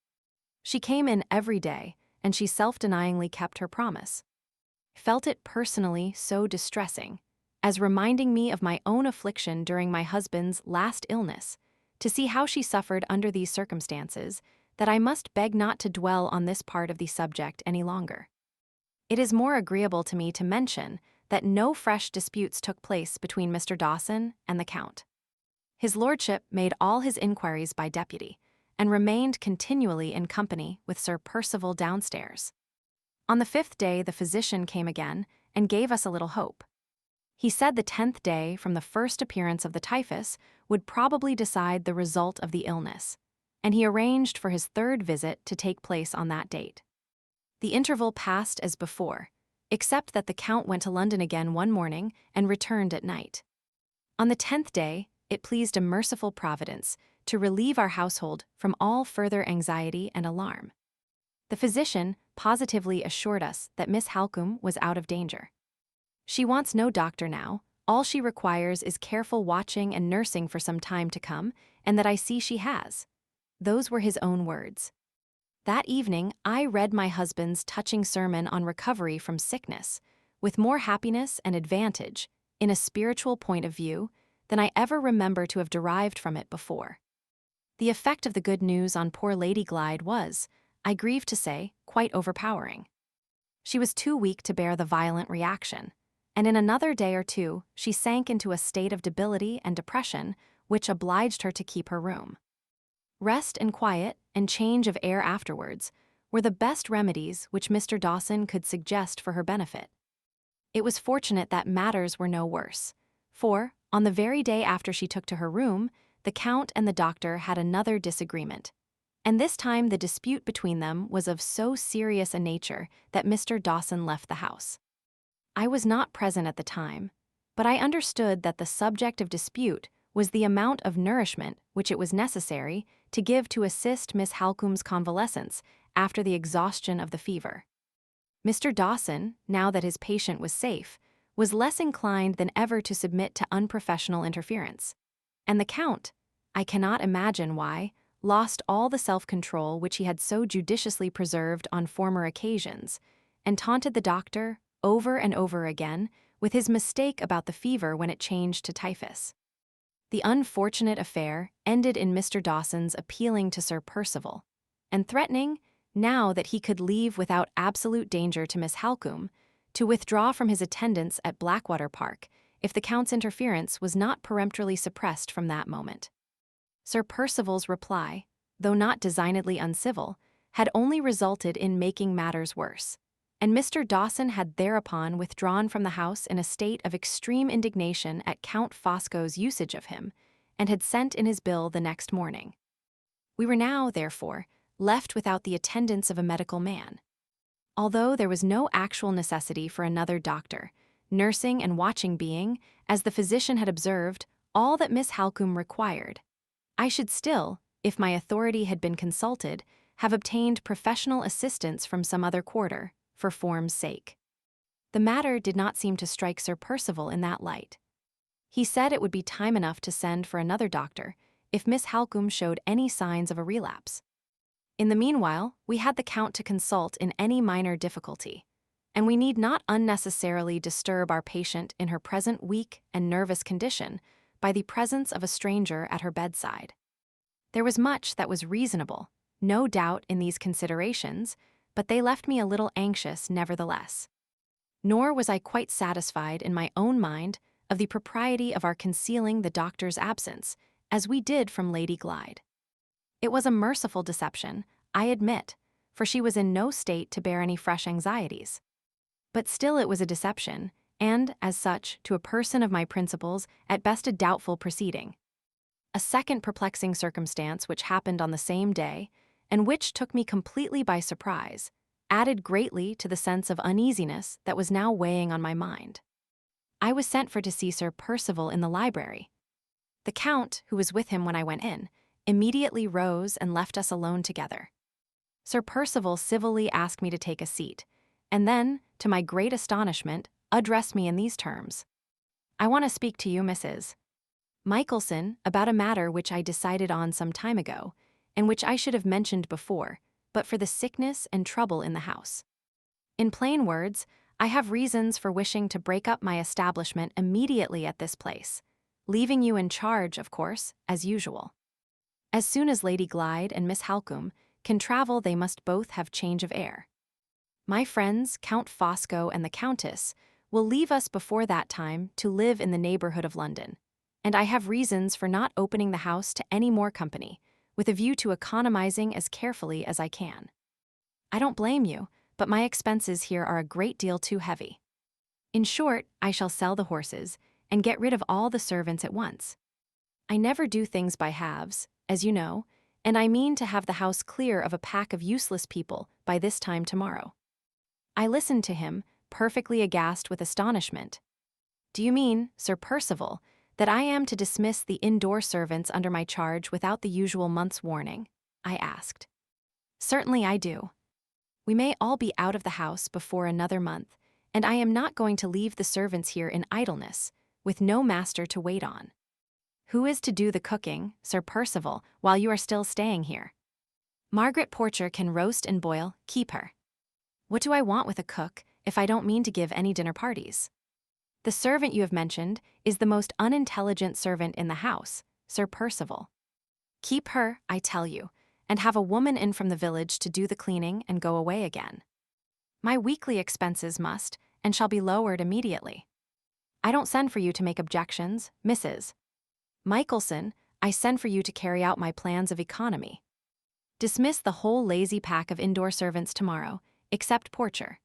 She came in every day, and she self-denyingly kept her promise. Felt it personally so distressing, as reminding me of my own affliction during my husband's last illness, to see how she suffered under these circumstances, that I must beg not to dwell on this part of the subject any longer. It is more agreeable to me to mention that no fresh disputes took place between Mr. Dawson and the Count. His lordship made all his inquiries by deputy, and remained continually in company with Sir Percival downstairs. On the 5th day the physician came again, and gave us a little hope. He said the 10th day from the first appearance of the typhus would probably decide the result of the illness, and he arranged for his 3rd visit to take place on that date. The interval passed as before, except that the Count went to London again one morning and returned at night. On the 10th day, it pleased a merciful Providence to relieve our household from all further anxiety and alarm. The physician positively assured us that Miss Halcombe was out of danger. She wants no doctor now, all she requires is careful watching and nursing for some time to come, and that I see she has. Those were his own words. That evening, I read my husband's touching sermon on recovery from sickness, with more happiness and advantage, in a spiritual point of view, than I ever remember to have derived from it before. The effect of the good news on poor Lady Glyde was, I grieve to say, quite overpowering. She was too weak to bear the violent reaction, and in another day or two she sank into a state of debility and depression which obliged her to keep her room. Rest and quiet, and change of air afterwards, were the best remedies which Mr. Dawson could suggest for her benefit. It was fortunate that matters were no worse, for, on the very day after she took to her room, the Count and the doctor had another disagreement, and this time the dispute between them was of so serious a nature that Mr. Dawson left the house. I was not present at the time, but I understood that the subject of dispute was the amount of nourishment which it was necessary to give to assist Miss Halcombe's convalescence after the exhaustion of the fever. Mr. Dawson, now that his patient was safe, was less inclined than ever to submit to unprofessional interference, and the Count, I cannot imagine why, lost all the self-control which he had so judiciously preserved on former occasions, and taunted the doctor, over and over again, with his mistake about the fever when it changed to typhus. The unfortunate affair ended in Mr. Dawson's appealing to Sir Percival, and threatening, now that he could leave without absolute danger to Miss Halcombe, to withdraw from his attendance at Blackwater Park if the Count's interference was not peremptorily suppressed from that moment. Sir Percival's reply, though not designedly uncivil, had only resulted in making matters worse, and Mr. Dawson had thereupon withdrawn from the house in a state of extreme indignation at Count Fosco's usage of him, and had sent in his bill the next morning. We were now, therefore, left without the attendance of a medical man. Although there was no actual necessity for another doctor, nursing and watching being, as the physician had observed, all that Miss Halcombe required, I should still, if my authority had been consulted, have obtained professional assistance from some other quarter, for form's sake. The matter did not seem to strike Sir Percival in that light. He said it would be time enough to send for another doctor if Miss Halcombe showed any signs of a relapse. In the meanwhile, we had the Count to consult in any minor difficulty, and we need not unnecessarily disturb our patient in her present weak and nervous condition by the presence of a stranger at her bedside. There was much that was reasonable, no doubt, in these considerations, but they left me a little anxious nevertheless. Nor was I quite satisfied in my own mind of the propriety of our concealing the doctor's absence, as we did from Lady Glyde. It was a merciful deception, I admit, for she was in no state to bear any fresh anxieties. But still it was a deception, and, as such, to a person of my principles, at best a doubtful proceeding. A second perplexing circumstance which happened on the same day, and which took me completely by surprise, added greatly to the sense of uneasiness that was now weighing on my mind. I was sent for to see Sir Percival in the library. The Count, who was with him when I went in, immediately rose and left us alone together. Sir Percival civilly asked me to take a seat, and then, to my great astonishment, addressed me in these terms. "I want to speak to you, Mrs. Michelson, about a matter which I decided on some time ago, and which I should have mentioned before, but for the sickness and trouble in the house. In plain words, I have reasons for wishing to break up my establishment immediately at this place, leaving you in charge, of course, as usual. As soon as Lady Glyde and Miss Halcombe can travel, they must both have change of air. My friends, Count Fosco and the Countess, will leave us before that time to live in the neighborhood of London, and I have reasons for not opening the house to any more company, with a view to economizing as carefully as I can. I don't blame you, but my expenses here are a great deal too heavy. In short, I shall sell the horses and get rid of all the servants at once. I never do things by halves, as you know, and I mean to have the house clear of a pack of useless people by this time tomorrow." I listened to him, perfectly aghast with astonishment. "Do you mean, Sir Percival, that I am to dismiss the indoor servants under my charge without the usual month's warning?" I asked. "Certainly I do. We may all be out of the house before another month, and I am not going to leave the servants here in idleness, with no master to wait on. Who is to do the cooking, Sir Percival, while you are still staying here? Margaret Porcher can roast and boil, keep her. What do I want with a cook, if I don't mean to give any dinner parties? The servant you have mentioned is the most unintelligent servant in the house, Sir Percival. Keep her, I tell you, and have a woman in from the village to do the cleaning and go away again. My weekly expenses must, and shall be lowered immediately. I don't send for you to make objections, Mrs. Michelson, I send for you to carry out my plans of economy. Dismiss the whole lazy pack of indoor servants tomorrow, except Porcher.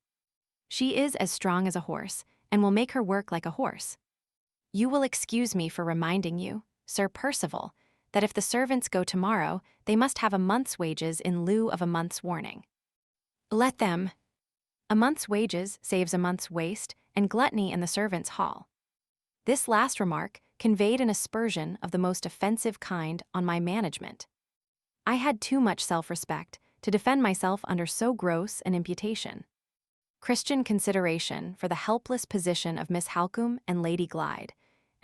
She is as strong as a horse, and will make her work like a horse. You will excuse me for reminding you, Sir Percival, that if the servants go tomorrow, they must have a month's wages in lieu of a month's warning. Let them. A month's wages saves a month's waste and gluttony in the servants' hall." This last remark conveyed an aspersion of the most offensive kind on my management. I had too much self-respect to defend myself under so gross an imputation. Christian consideration for the helpless position of Miss Halcombe and Lady Glyde,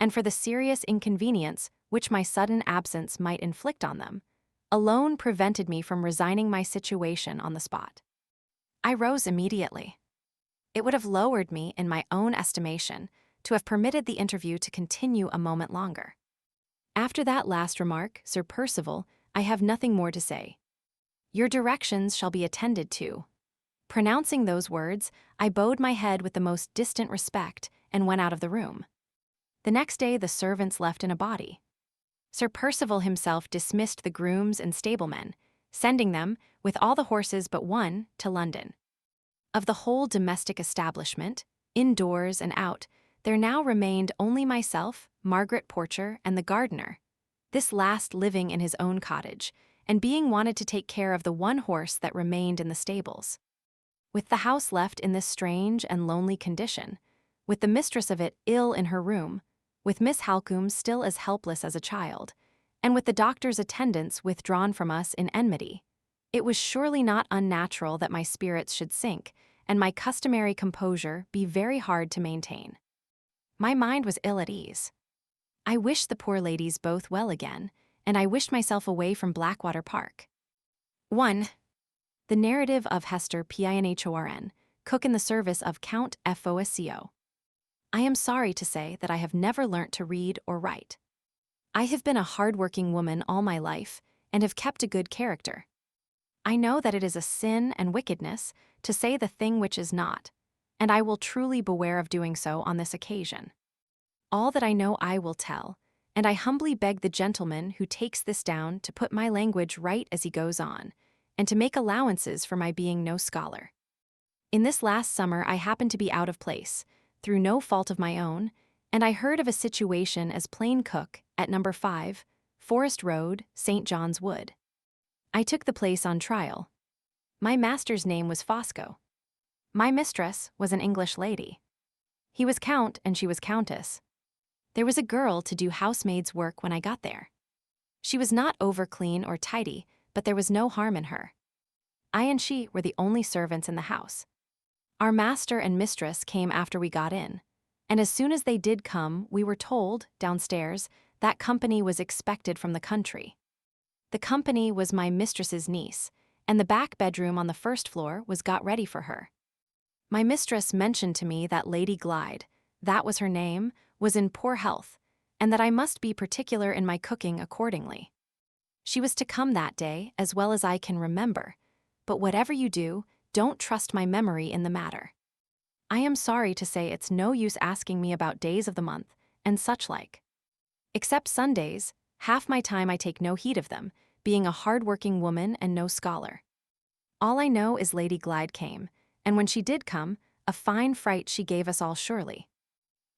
and for the serious inconvenience which my sudden absence might inflict on them, alone prevented me from resigning my situation on the spot. I rose immediately. It would have lowered me in my own estimation to have permitted the interview to continue a moment longer. After that last remark, Sir Percival, I have nothing more to say. Your directions shall be attended to. Pronouncing those words, I bowed my head with the most distant respect and went out of the room. The next day the servants left in a body. Sir Percival himself dismissed the grooms and stablemen, sending them, with all the horses but one, to London. Of the whole domestic establishment, indoors and out, there now remained only myself, Margaret Porcher, and the gardener, this last living in his own cottage, and being wanted to take care of the one horse that remained in the stables. With the house left in this strange and lonely condition, with the mistress of it ill in her room, with Miss Halcombe still as helpless as a child, and with the doctor's attendants withdrawn from us in enmity, it was surely not unnatural that my spirits should sink, and my customary composure be very hard to maintain. My mind was ill at ease. I wished the poor ladies both well again, and I wished myself away from Blackwater Park. 1. The Narrative of Hester Pinhorn, cook in the service of Count Fosco. I am sorry to say that I have never learnt to read or write. I have been a hard-working woman all my life, and have kept a good character. I know that it is a sin and wickedness to say the thing which is not, and I will truly beware of doing so on this occasion. All that I know I will tell, and I humbly beg the gentleman who takes this down to put my language right as he goes on, and to make allowances for my being no scholar. In this last summer I happened to be out of place, through no fault of my own, and I heard of a situation as plain cook at No. 5, Forest Road, St. John's Wood. I took the place on trial. My master's name was Fosco. My mistress was an English lady. He was count and she was countess. There was a girl to do housemaid's work when I got there. She was not over clean or tidy, but there was no harm in her. I and she were the only servants in the house. Our master and mistress came after we got in, and as soon as they did come, we were told, downstairs, that company was expected from the country. The company was my mistress's niece, and the back bedroom on the first floor was got ready for her. My mistress mentioned to me that Lady Glyde, that was her name, was in poor health, and that I must be particular in my cooking accordingly. She was to come that day, as well as I can remember, but whatever you do, don't trust my memory in the matter. I am sorry to say it's no use asking me about days of the month, and such like. Except Sundays, half my time I take no heed of them, being a hard-working woman and no scholar. All I know is Lady Glyde came, and when she did come, a fine fright she gave us all surely.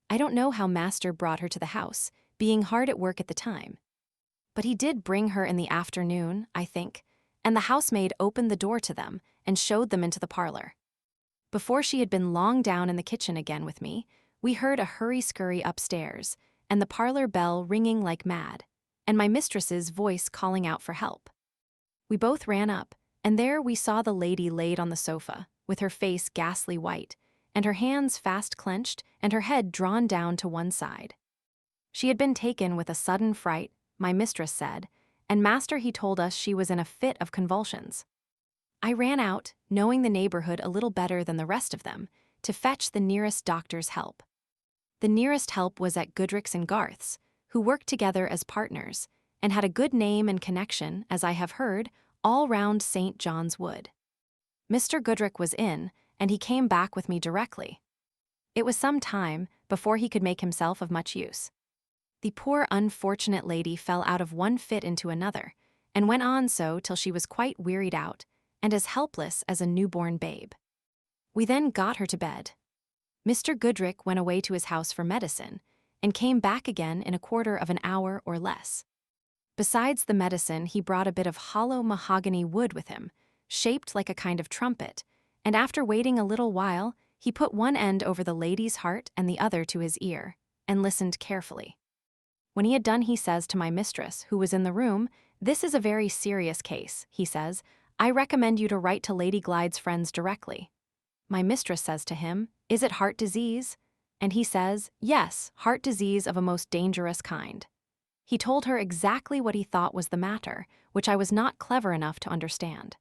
I don't know how Master brought her to the house, being hard at work at the time. But he did bring her in the afternoon, I think, and the housemaid opened the door to them and showed them into the parlor. Before she had been long down in the kitchen again with me, we heard a hurry-scurry upstairs, and the parlor bell ringing like mad, and my mistress's voice calling out for help. We both ran up, and there we saw the lady laid on the sofa, with her face ghastly white, and her hands fast clenched, and her head drawn down to one side. She had been taken with a sudden fright, my mistress said, and Master he told us she was in a fit of convulsions. I ran out, knowing the neighborhood a little better than the rest of them, to fetch the nearest doctor's help. The nearest help was at Goodrick's and Garth's, who worked together as partners, and had a good name and connection, as I have heard, all round St. John's Wood. Mr. Goodrick was in, and he came back with me directly. It was some time before he could make himself of much use. The poor unfortunate lady fell out of one fit into another, and went on so till she was quite wearied out, and as helpless as a newborn babe. We then got her to bed. Mr. Goodrick went away to his house for medicine, and came back again in a quarter of an hour or less. Besides the medicine, he brought a bit of hollow mahogany wood with him, shaped like a kind of trumpet, and after waiting a little while, he put one end over the lady's heart and the other to his ear, and listened carefully. When he had done, he says to my mistress, who was in the room, "This is a very serious case," he says. "I recommend you to write to Lady Glyde's friends directly." My mistress says to him, "Is it heart disease?" And he says, "Yes, heart disease of a most dangerous kind." He told her exactly what he thought was the matter, which I was not clever enough to understand.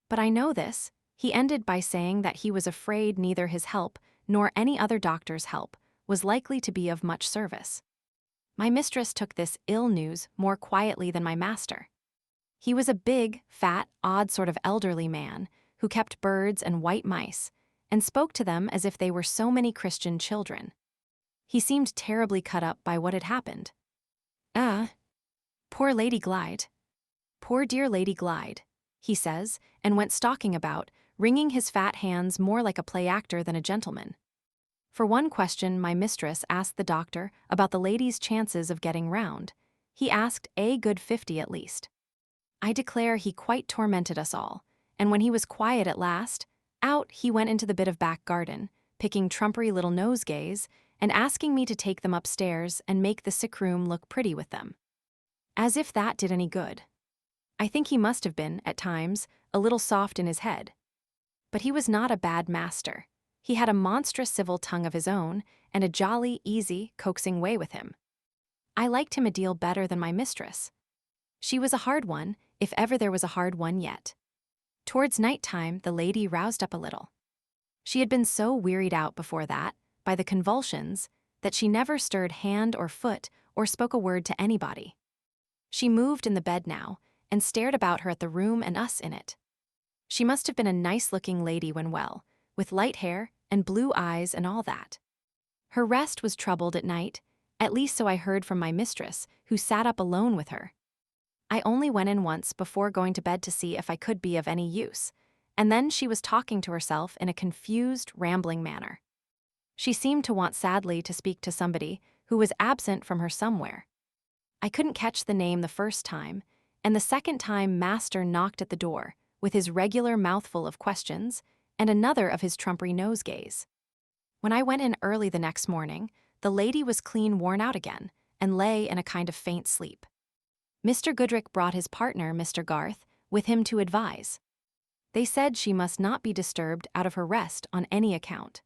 But I know this. He ended by saying that he was afraid neither his help, nor any other doctor's help, was likely to be of much service. My mistress took this ill news more quietly than my master. He was a big, fat, odd sort of elderly man, who kept birds and white mice, and spoke to them as if they were so many Christian children. He seemed terribly cut up by what had happened. Poor Lady Glyde. Poor dear Lady Glyde, he says, and went stalking about, wringing his fat hands more like a play actor than a gentleman. For one question my mistress asked the doctor about the lady's chances of getting round. He asked a good 50 at least. I declare he quite tormented us all, and when he was quiet at last, out he went into the bit of back garden, picking trumpery little nosegays, and asking me to take them upstairs and make the sick room look pretty with them. As if that did any good. I think he must have been, at times, a little soft in his head. But he was not a bad master. He had a monstrous civil tongue of his own, and a jolly, easy, coaxing way with him. I liked him a deal better than my mistress. She was a hard one, if ever there was a hard one yet. Towards night-time, the lady roused up a little. She had been so wearied out before that, by the convulsions, that she never stirred hand or foot or spoke a word to anybody. She moved in the bed now, and stared about her at the room and us in it. She must have been a nice-looking lady when well, with light hair and blue eyes and all that. Her rest was troubled at night, at least so I heard from my mistress, who sat up alone with her. I only went in once before going to bed to see if I could be of any use, and then she was talking to herself in a confused, rambling manner. She seemed to want sadly to speak to somebody who was absent from her somewhere. I couldn't catch the name the first time, and the second time Master knocked at the door, with his regular mouthful of questions, and another of his trumpery nosegays. When I went in early the next morning, the lady was clean worn out again, and lay in a kind of faint sleep. Mr. Goodrick brought his partner, Mr. Garth, with him to advise. They said she must not be disturbed out of her rest on any account.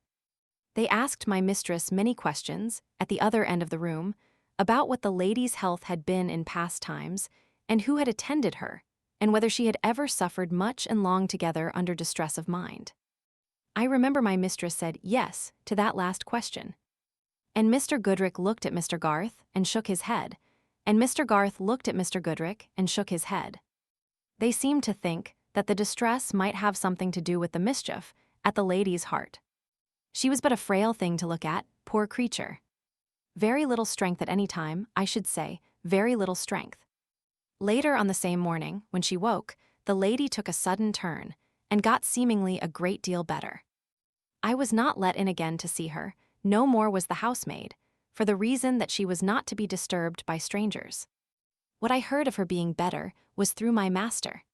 They asked my mistress many questions, at the other end of the room, about what the lady's health had been in past times, and who had attended her, and whether she had ever suffered much and long together under distress of mind. I remember my mistress said yes to that last question. And Mr. Goodrick looked at Mr. Garth and shook his head, and Mr. Garth looked at Mr. Goodrick and shook his head. They seemed to think that the distress might have something to do with the mischief at the lady's heart. She was but a frail thing to look at, poor creature. Very little strength at any time, I should say, very little strength. Later on the same morning, when she woke, the lady took a sudden turn, and got seemingly a great deal better. I was not let in again to see her, no more was the housemaid, for the reason that she was not to be disturbed by strangers. What I heard of her being better was through my master.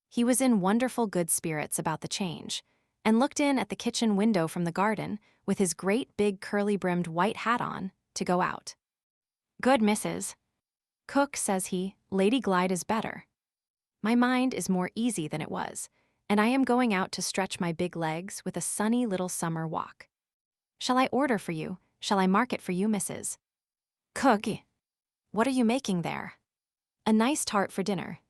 He was in wonderful good spirits about the change, and looked in at the kitchen window from the garden, with his great big curly-brimmed white hat on, to go out. "Good Mrs. Cook," says he, "Lady Glyde is better. My mind is more easy than it was, and I am going out to stretch my big legs with a sunny little summer walk. Shall I order for you? Shall I mark it for you, Mrs. Cook? What are you making there?" "A nice tart for dinner.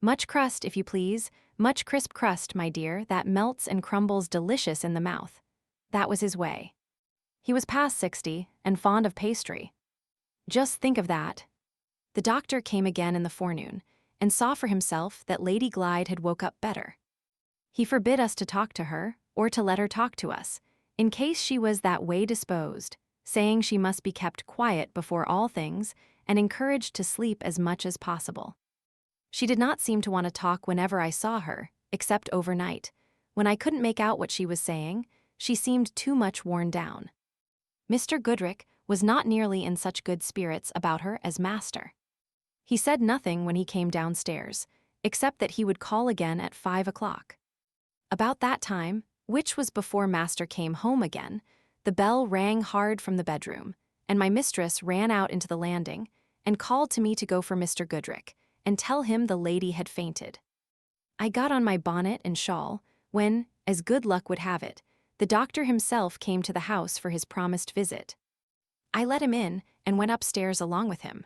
Much crust, if you please, much crisp crust, my dear, that melts and crumbles delicious in the mouth." That was his way. He was past 60 and fond of pastry. Just think of that. The doctor came again in the forenoon and saw for himself that Lady Glyde had woke up better. He forbid us to talk to her or to let her talk to us, in case she was that way disposed, saying she must be kept quiet before all things and encouraged to sleep as much as possible. She did not seem to want to talk whenever I saw her, except overnight. When I couldn't make out what she was saying, she seemed too much worn down. Mr. Goodrick was not nearly in such good spirits about her as master. He said nothing when he came downstairs, except that he would call again at 5 o'clock. About that time, which was before master came home again, the bell rang hard from the bedroom, and my mistress ran out into the landing and called to me to go for Mr. Goodrick and tell him the lady had fainted. I got on my bonnet and shawl when, as good luck would have it, the doctor himself came to the house for his promised visit. I let him in and went upstairs along with him.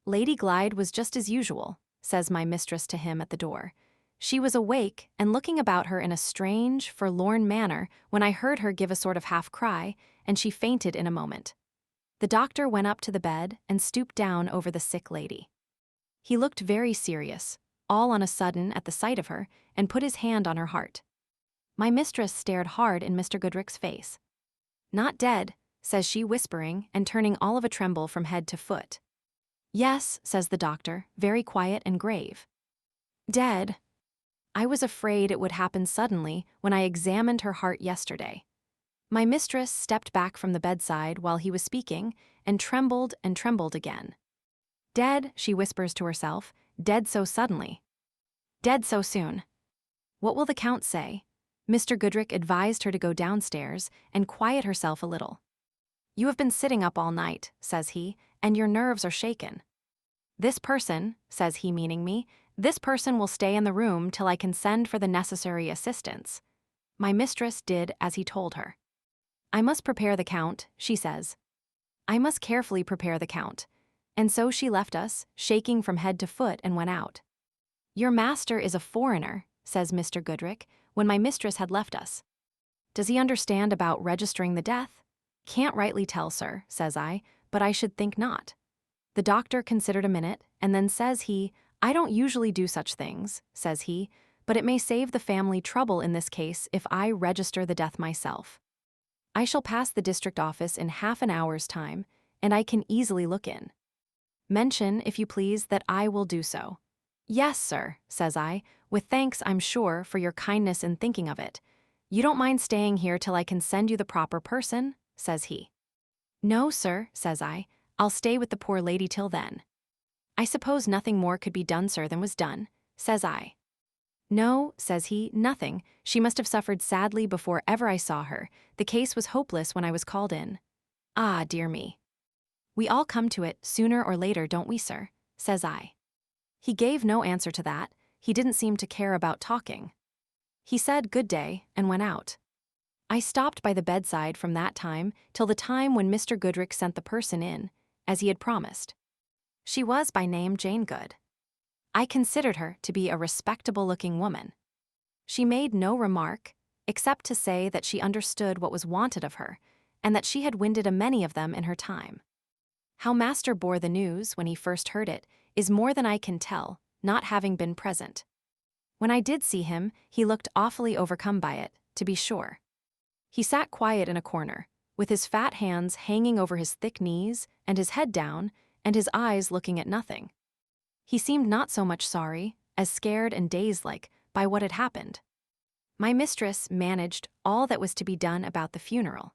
Lady Glyde was just as usual, says my mistress to him at the door. She was awake and looking about her in a strange, forlorn manner when I heard her give a sort of half-cry, and she fainted in a moment. The doctor went up to the bed and stooped down over the sick lady. He looked very serious, all on a sudden at the sight of her, and put his hand on her heart. My mistress stared hard in Mr. Goodrick's face. "Not dead," says she, whispering and turning all of a tremble from head to foot. "Yes," says the doctor, very quiet and grave. "Dead. I was afraid it would happen suddenly when I examined her heart yesterday." My mistress stepped back from the bedside while he was speaking and trembled again. "Dead," she whispers to herself, "dead so suddenly. Dead so soon. What will the Count say?" Mr. Goodrick advised her to go downstairs and quiet herself a little. "You have been sitting up all night," says he, "and your nerves are shaken. This person," says he, meaning me, "this person will stay in the room till I can send for the necessary assistance." My mistress did as he told her. "I must prepare the Count," she says. "I must carefully prepare the Count." And so she left us, shaking from head to foot, and went out. "Your master is a foreigner," says Mr. Goodrick, when my mistress had left us. "Does he understand about registering the death?" "Can't rightly tell, sir," says I, "but I should think not." The doctor considered a minute, and then says he, "I don't usually do such things," says he, "but it may save the family trouble in this case if I register the death myself. I shall pass the district office in half an hour's time, and I can easily look in. Mention, if you please, that I will do so." "Yes, sir," says I, "with thanks, I'm sure, for your kindness in thinking of it. You don't mind staying here till I can send you the proper person?" says he. "No, sir," says I, "I'll stay with the poor lady till then." "I suppose nothing more could be done, sir, than was done," says I. "No," says he, "nothing. She must have suffered sadly before ever I saw her. The case was hopeless when I was called in." "Ah, dear me." "We all come to it, sooner or later, don't we, sir?" says I. He gave no answer to that. He didn't seem to care about talking. He said good day and went out. I stopped by the bedside from that time till the time when Mr. Goodrich sent the person in, as he had promised. She was by name Jane Good. I considered her to be a respectable-looking woman. She made no remark, except to say that she understood what was wanted of her, and that she had winded a many of them in her time. How Master bore the news when he first heard it is more than I can tell, not having been present. When I did see him, he looked awfully overcome by it, to be sure. He sat quiet in a corner, with his fat hands hanging over his thick knees and his head down and his eyes looking at nothing. He seemed not so much sorry, as scared and dazed-like by what had happened. My mistress managed all that was to be done about the funeral.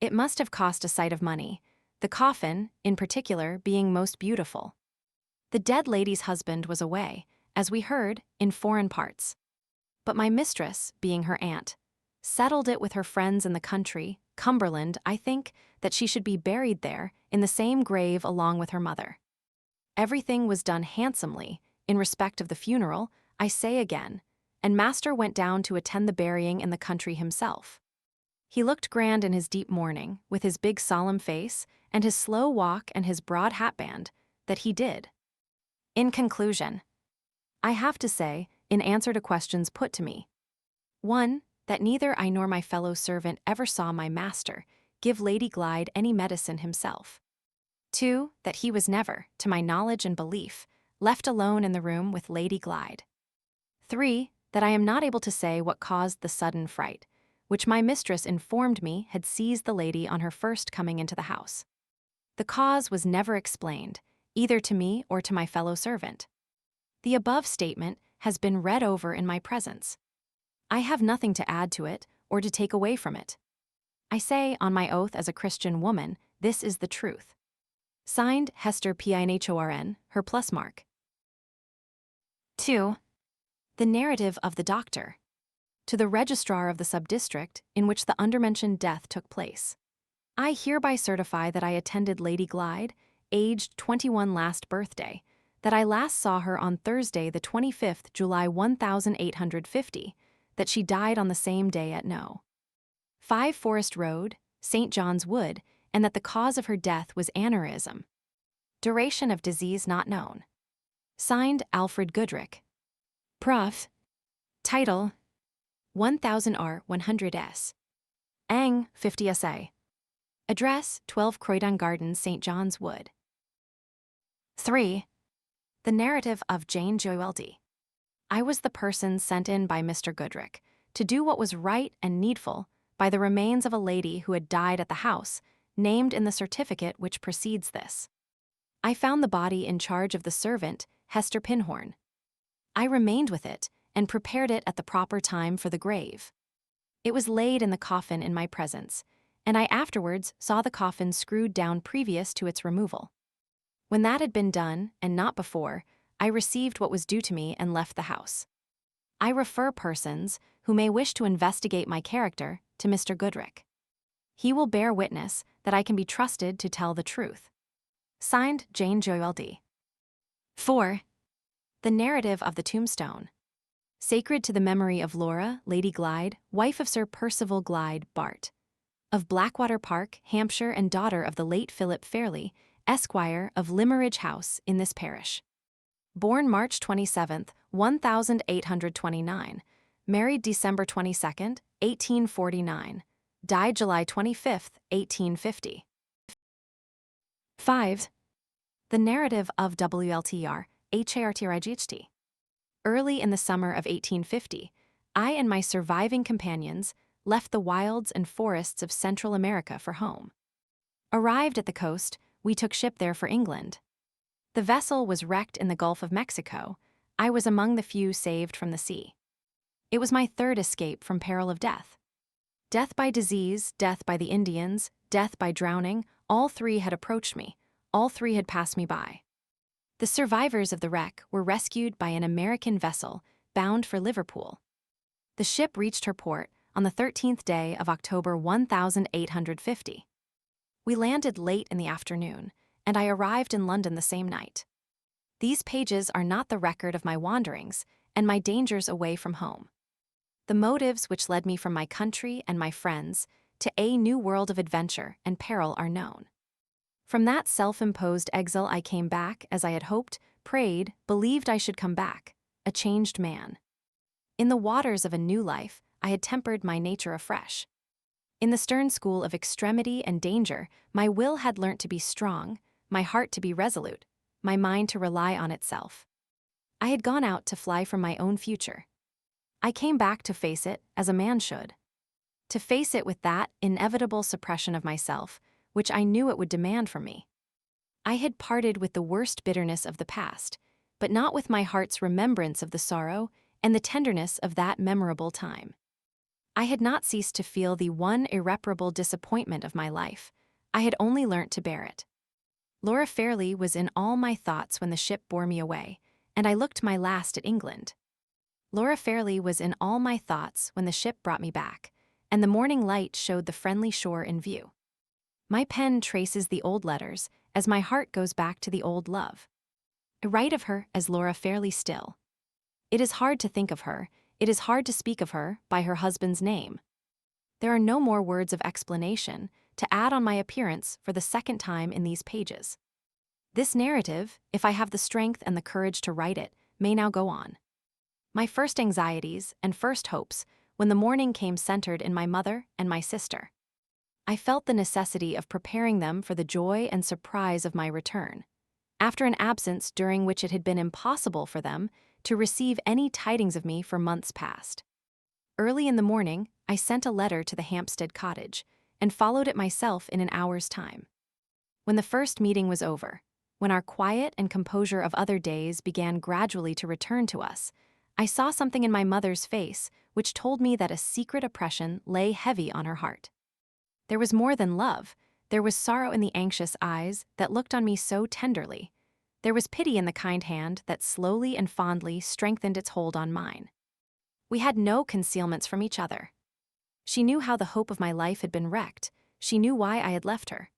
It must have cost a sight of money, the coffin, in particular, being most beautiful. The dead lady's husband was away, as we heard, in foreign parts. But my mistress, being her aunt, settled it with her friends in the country, Cumberland, I think, that she should be buried there, in the same grave along with her mother. Everything was done handsomely, in respect of the funeral, I say again, and Master went down to attend the burying in the country himself. He looked grand in his deep mourning, with his big solemn face, and his slow walk and his broad hatband, that he did. In conclusion, I have to say, in answer to questions put to me, 1. That neither I nor my fellow servant ever saw my master give Lady Glyde any medicine himself. 2. That he was never, to my knowledge and belief, left alone in the room with Lady Glyde. 3. That I am not able to say what caused the sudden fright, which my mistress informed me had seized the lady on her first coming into the house. The cause was never explained, either to me or to my fellow servant. The above statement has been read over in my presence. I have nothing to add to it or to take away from it. I say, on my oath as a Christian woman, this is the truth. Signed, Hester Pinhorn, her plus mark. 2. The narrative of the doctor. To the registrar of the subdistrict in which the undermentioned death took place. I hereby certify that I attended Lady Glyde, aged 21 last birthday, that I last saw her on Thursday the 25th July 1850, that she died on the same day at No. 5 Forest Road, St. John's Wood, and that the cause of her death was aneurysm. Duration of disease not known. Signed, Alfred Goodrich. Prof. Title 1000 R 100S. Ang, 50 SA. Address, 12 Croydon Gardens, St. John's Wood. 3. The narrative of Jane Joylde. I was the person sent in by Mr. Goodrich to do what was right and needful by the remains of a lady who had died at the house, named in the certificate which precedes this. I found the body in charge of the servant, Hester Pinhorn. I remained with it and prepared it at the proper time for the grave. It was laid in the coffin in my presence, and I afterwards saw the coffin screwed down previous to its removal. When that had been done, and not before, I received what was due to me and left the house. I refer persons who may wish to investigate my character to Mr. Goodrich. He will bear witness that I can be trusted to tell the truth. Signed, Jane Joylde. 4. The narrative of the tombstone. Sacred to the memory of Laura, Lady Glyde, wife of Sir Percival Glyde, Bart. Of Blackwater Park, Hampshire, and daughter of the late Philip Fairley, Esquire, of Limmeridge House, in this parish. Born March 27, 1829. Married December 22, 1849. Died July 25, 1850. 5. The narrative of WLTR, Hartright. Early in the summer of 1850, I and my surviving companions left the wilds and forests of Central America for home. Arrived at the coast, we took ship there for England. The vessel was wrecked in the Gulf of Mexico. I was among the few saved from the sea. It was my third escape from peril of death. Death by disease, death by the Indians, death by drowning, all three had approached me, all three had passed me by. The survivors of the wreck were rescued by an American vessel bound for Liverpool. The ship reached her port on the 13th day of October 1850. We landed late in the afternoon, and I arrived in London the same night. These pages are not the record of my wanderings and my dangers away from home. the motives which led me from my country and my friends to a new world of adventure and peril are known. From that self-imposed exile I came back, as I had hoped, prayed, believed I should come back, a changed man. In the waters of a new life, I had tempered my nature afresh. In the stern school of extremity and danger, my will had learnt to be strong, my heart to be resolute, my mind to rely on itself. I had gone out to fly from my own future. I came back to face it as a man should. To face it with that inevitable suppression of myself, which I knew it would demand from me. I had parted with the worst bitterness of the past, but not with my heart's remembrance of the sorrow and the tenderness of that memorable time. I had not ceased to feel the one irreparable disappointment of my life. I had only learnt to bear it. Laura Fairley was in all my thoughts when the ship bore me away, and I looked my last at England. Laura Fairley was in all my thoughts when the ship brought me back, and the morning light showed the friendly shore in view. My pen traces the old letters as my heart goes back to the old love. I write of her as Laura Fairley still. It is hard to think of her, it is hard to speak of her by her husband's name. There are no more words of explanation to add on my appearance for the second time in these pages. This narrative, if I have the strength and the courage to write it, may now go on. My first anxieties and first hopes, when the morning came, centered in my mother and my sister. I felt the necessity of preparing them for the joy and surprise of my return, after an absence during which it had been impossible for them to receive any tidings of me for months past. Early in the morning, I sent a letter to the Hampstead cottage, and followed it myself in an hour's time. When the first meeting was over, when our quiet and composure of other days began gradually to return to us, I saw something in my mother's face which told me that a secret oppression lay heavy on her heart. There was more than love, there was sorrow in the anxious eyes that looked on me so tenderly. There was pity in the kind hand that slowly and fondly strengthened its hold on mine. We had no concealments from each other. She knew how the hope of my life had been wrecked, she knew why I had left her.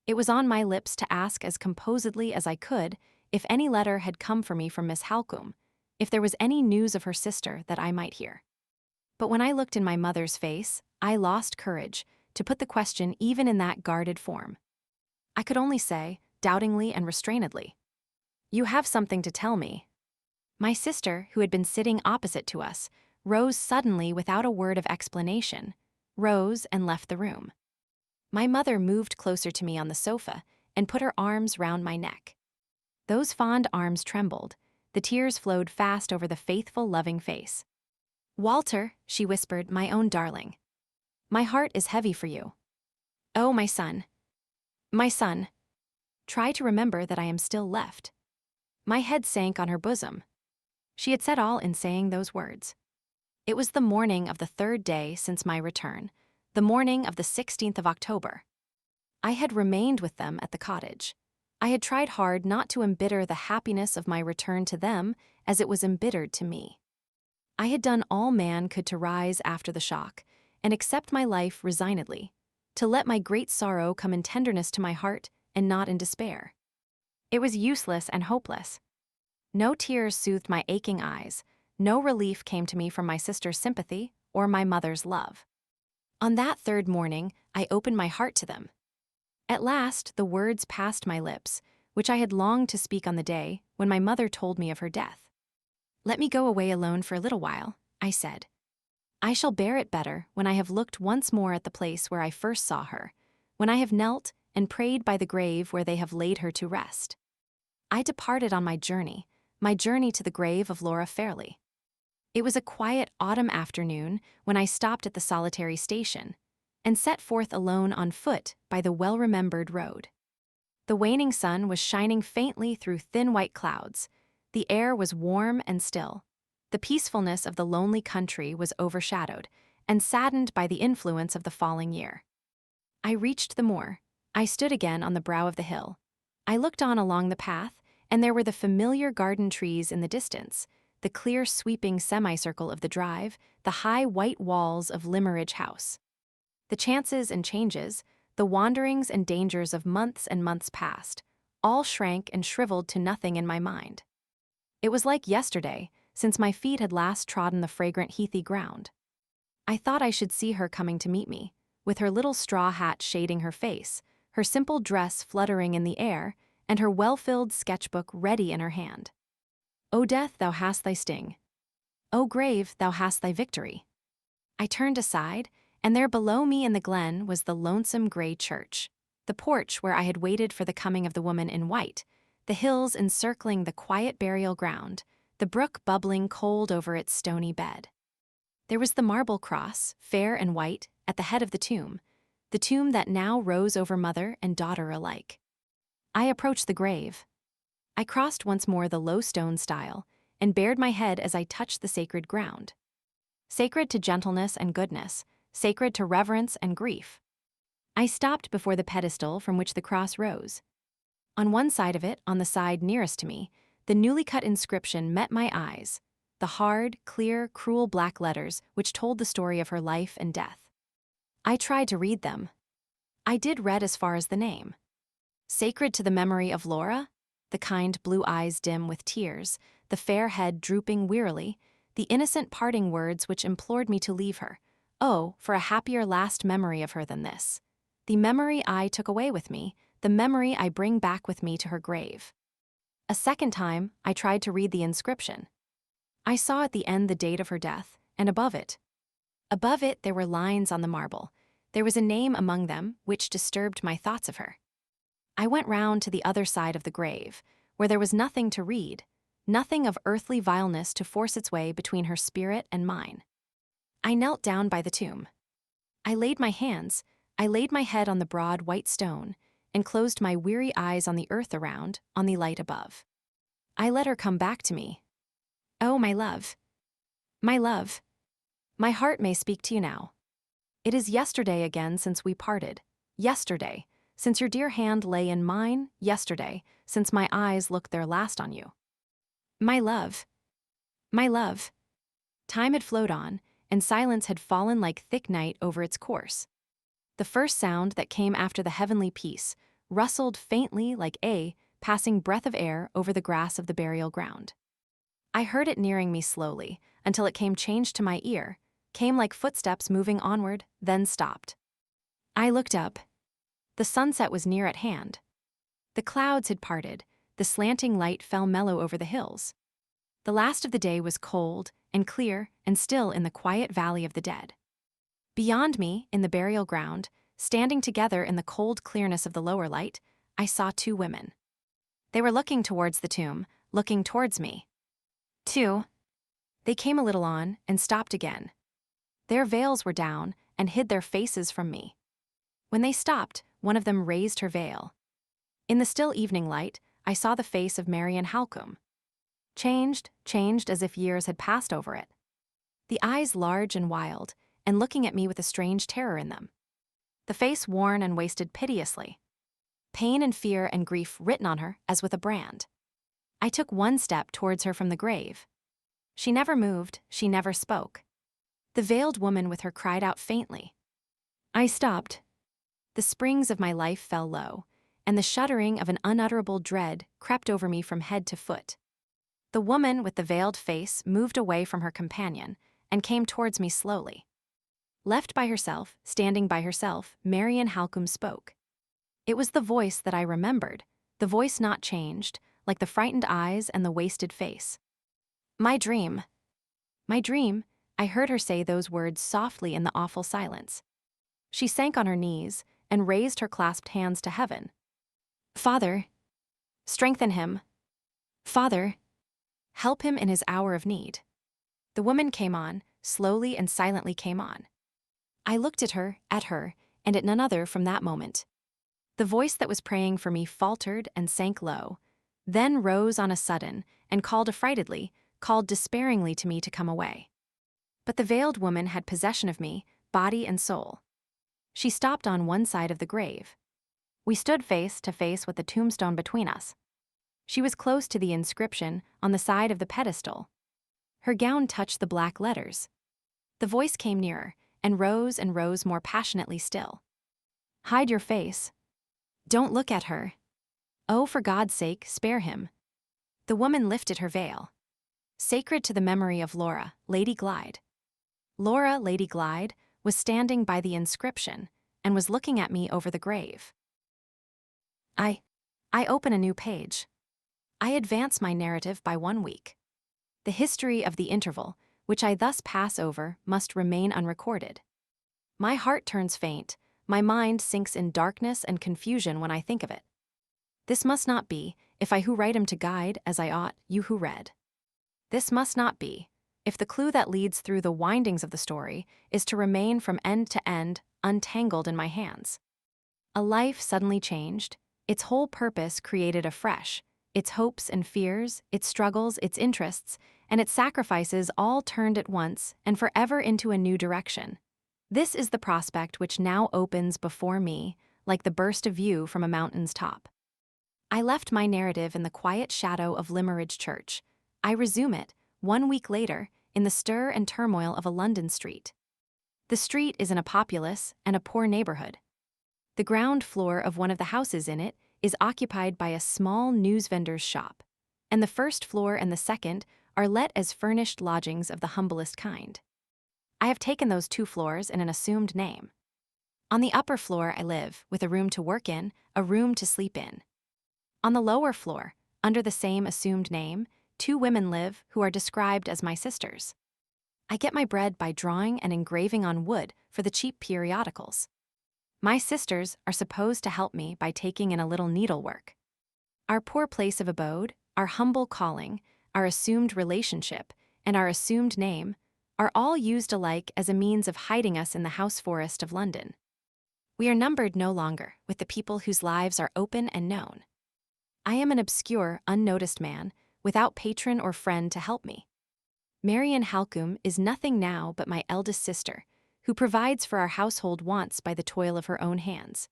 It was on my lips to ask as composedly as I could if any letter had come for me from Miss Halcombe, if there was any news of her sister that I might hear. But when I looked in my mother's face, I lost courage to put the question even in that guarded form. I could only say, doubtingly and restrainedly, "You have something to tell me." My sister, who had been sitting opposite to us, rose suddenly without a word of explanation, rose and left the room. My mother moved closer to me on the sofa and put her arms round my neck. Those fond arms trembled, the tears flowed fast over the faithful, loving face. "Walter," she whispered, "my own darling. My heart is heavy for you. Oh, my son. My son. Try to remember that I am still left." My head sank on her bosom. She had said all in saying those words. It was the morning of the third day since my return, the morning of the 16th of October. I had remained with them at the cottage. I had tried hard not to embitter the happiness of my return to them as it was embittered to me. I had done all man could to rise after the shock, and accept my life resignedly, to let my great sorrow come in tenderness to my heart and not in despair. It was useless and hopeless. No tears soothed my aching eyes, no relief came to me from my sister's sympathy or my mother's love. On that third morning, I opened my heart to them. At last, the words passed my lips, which I had longed to speak on the day when my mother told me of her death. "Let me go away alone for a little while," I said. "I shall bear it better when I have looked once more at the place where I first saw her, when I have knelt and prayed by the grave where they have laid her to rest." I departed on my journey to the grave of Laura Fairley. It was a quiet autumn afternoon when I stopped at the solitary station, and set forth alone on foot by the well-remembered road. The waning sun was shining faintly through thin white clouds, the air was warm and still. The peacefulness of the lonely country was overshadowed and saddened by the influence of the falling year. I reached the moor. I stood again on the brow of the hill. I looked on along the path, and there were the familiar garden trees in the distance, the clear sweeping semicircle of the drive, the high white walls of Limmeridge House. The chances and changes, the wanderings and dangers of months and months past, all shrank and shriveled to nothing in my mind. It was like yesterday, since my feet had last trodden the fragrant heathy ground. I thought I should see her coming to meet me, with her little straw hat shading her face, her simple dress fluttering in the air, and her well-filled sketchbook ready in her hand. O death, thou hast thy sting. O grave, thou hast thy victory. I turned aside, and there below me in the glen was the lonesome gray church, the porch where I had waited for the coming of the woman in white, the hills encircling the quiet burial ground, the brook bubbling cold over its stony bed. There was the marble cross, fair and white, at the head of the tomb that now rose over mother and daughter alike. I approached the grave. I crossed once more the low stone stile, and bared my head as I touched the sacred ground. Sacred to gentleness and goodness, sacred to reverence and grief. I stopped before the pedestal from which the cross rose. On one side of it, on the side nearest to me, the newly cut inscription met my eyes, the hard, clear, cruel black letters which told the story of her life and death. I tried to read them. I did read as far as the name. Sacred to the memory of Laura, the kind blue eyes dim with tears, the fair head drooping wearily, the innocent parting words which implored me to leave her. Oh, for a happier last memory of her than this. The memory I took away with me, the memory I bring back with me to her grave. A second time, I tried to read the inscription. I saw at the end the date of her death, and above it. Above it there were lines on the marble. There was a name among them which disturbed my thoughts of her. I went round to the other side of the grave, where there was nothing to read, nothing of earthly vileness to force its way between her spirit and mine. I knelt down by the tomb. I laid my head on the broad white stone, and closed my weary eyes on the earth around, on the light above. I let her come back to me. Oh, my love. My love. My heart may speak to you now. It is yesterday again since we parted. Yesterday, since your dear hand lay in mine. Yesterday, since my eyes looked their last on you. My love. My love. Time had flowed on, and silence had fallen like thick night over its course. The first sound that came after the heavenly peace rustled faintly like a passing breath of air over the grass of the burial ground. I heard it nearing me slowly, until it came changed to my ear, came like footsteps moving onward, then stopped. I looked up. The sunset was near at hand. The clouds had parted, the slanting light fell mellow over the hills. The last of the day was cold and clear and still in the quiet valley of the dead. Beyond me, in the burial ground, standing together in the cold clearness of the lower light, I saw two women. They were looking towards the tomb, looking towards me. Two. They came a little on and stopped again. Their veils were down and hid their faces from me. When they stopped, one of them raised her veil. In the still evening light, I saw the face of Marian Halcombe. Changed as if years had passed over it. The eyes large and wild, and looking at me with a strange terror in them. The face worn and wasted piteously. Pain and fear and grief written on her as with a brand. I took one step towards her from the grave. She never moved, she never spoke. The veiled woman with her cried out faintly. I stopped. The springs of my life fell low, and the shuddering of an unutterable dread crept over me from head to foot. The woman with the veiled face moved away from her companion and came towards me slowly. Left by herself, standing by herself, Marian Halcombe spoke. It was the voice that I remembered, the voice not changed, like the frightened eyes and the wasted face. My dream, I heard her say those words softly in the awful silence. She sank on her knees and raised her clasped hands to heaven. Father, strengthen him. Father, help him in his hour of need. The woman came on, slowly and silently came on. I looked at her, and at none other from that moment. The voice that was praying for me faltered and sank low, then rose on a sudden and called affrightedly, called despairingly to me to come away. But the veiled woman had possession of me, body and soul. She stopped on one side of the grave. We stood face to face with the tombstone between us. She was close to the inscription on the side of the pedestal. Her gown touched the black letters. The voice came nearer, and rose more passionately still. Hide your face. Don't look at her. Oh, for God's sake, spare him. The woman lifted her veil. Sacred to the memory of Laura, Lady Glyde. Laura, Lady Glyde, was standing by the inscription and was looking at me over the grave. I open a new page. I advance my narrative by 1 week. The history of the interval, which I thus pass over, must remain unrecorded. My heart turns faint, my mind sinks in darkness and confusion when I think of it. This must not be, if I who write am to guide, as I ought, you who read. This must not be, if the clue that leads through the windings of the story is to remain from end to end untangled in my hands. A life suddenly changed, its whole purpose created afresh, its hopes and fears, its struggles, its interests, and its sacrifices all turned at once and forever into a new direction. This is the prospect which now opens before me, like the burst of view from a mountain's top. I left my narrative in the quiet shadow of Limmeridge Church. I resume it, 1 week later, in the stir and turmoil of a London street. The street is in a populous and a poor neighborhood. The ground floor of one of the houses in it is occupied by a small newsvendor's shop, and the first floor and the second are let as furnished lodgings of the humblest kind. I have taken those 2 floors in an assumed name. On the upper floor I live, with a room to work in, a room to sleep in. On the lower floor, under the same assumed name, 2 women live who are described as my sisters. I get my bread by drawing and engraving on wood for the cheap periodicals. My sisters are supposed to help me by taking in a little needlework. Our poor place of abode, our humble calling, our assumed relationship, and our assumed name are all used alike as a means of hiding us in the house forest of London. We are numbered no longer with the people whose lives are open and known. I am an obscure, unnoticed man, without patron or friend to help me. Marian Halcombe is nothing now but my eldest sister, who provides for our household wants by the toil of her own hands.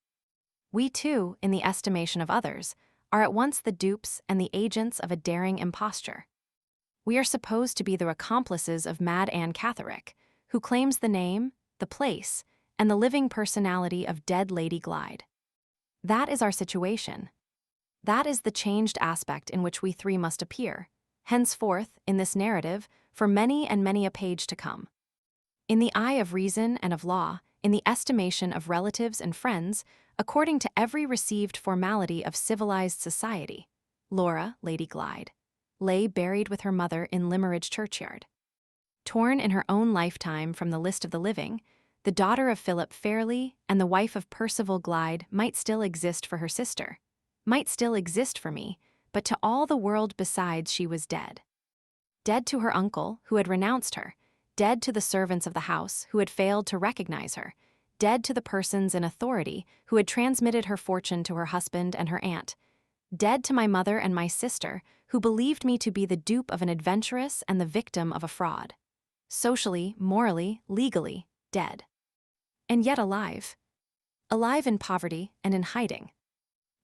We too, in the estimation of others, are at once the dupes and the agents of a daring imposture. We are supposed to be the accomplices of Mad Anne Catherick, who claims the name, the place, and the living personality of dead Lady Glyde. That is our situation. That is the changed aspect in which we 3 must appear, henceforth, in this narrative, for many and many a page to come. In the eye of reason and of law, in the estimation of relatives and friends, according to every received formality of civilized society, Laura, Lady Glyde, lay buried with her mother in Limmeridge churchyard. Torn in her own lifetime from the list of the living, the daughter of Philip Fairley and the wife of Percival Glyde might still exist for her sister, might still exist for me, but to all the world besides she was dead. Dead to her uncle, who had renounced her, dead to the servants of the house, who had failed to recognize her, dead to the persons in authority, who had transmitted her fortune to her husband and her aunt, dead to my mother and my sister, who believed me to be the dupe of an adventuress and the victim of a fraud. Socially, morally, legally, dead. And yet alive. Alive in poverty and in hiding.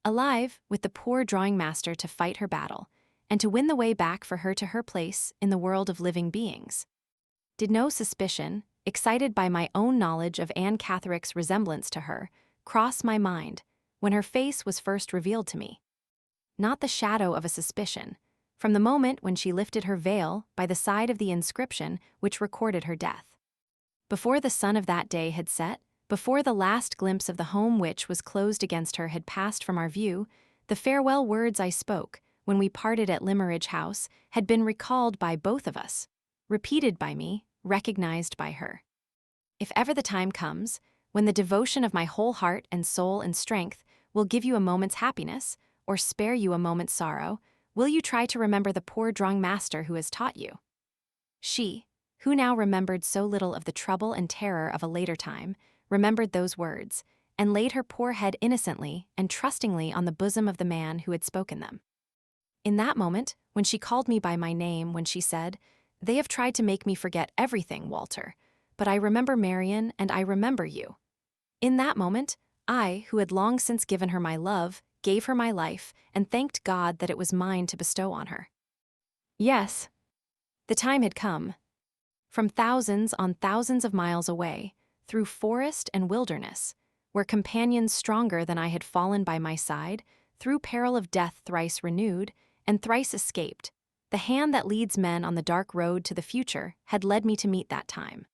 Alive with the poor drawing master to fight her battle, and to win the way back for her to her place in the world of living beings. Did no suspicion, excited by my own knowledge of Anne Catherick's resemblance to her, cross my mind when her face was first revealed to me? Not the shadow of a suspicion, from the moment when she lifted her veil by the side of the inscription which recorded her death. Before the sun of that day had set, before the last glimpse of the home which was closed against her had passed from our view, the farewell words I spoke when we parted at Limmeridge House had been recalled by both of us, repeated by me, recognized by her. If ever the time comes, when the devotion of my whole heart and soul and strength will give you a moment's happiness, or spare you a moment's sorrow, will you try to remember the poor drawing master who has taught you? She, who now remembered so little of the trouble and terror of a later time, remembered those words, and laid her poor head innocently and trustingly on the bosom of the man who had spoken them. In that moment, when she called me by my name, when she said, "They have tried to make me forget everything, Walter, but I remember Marian and I remember you." In that moment, I, who had long since given her my love, gave her my life, and thanked God that it was mine to bestow on her. Yes, the time had come. From thousands on thousands of miles away, through forest and wilderness, where companions stronger than I had fallen by my side, through peril of death thrice renewed, and thrice escaped, the hand that leads men on the dark road to the future had led me to meet that time.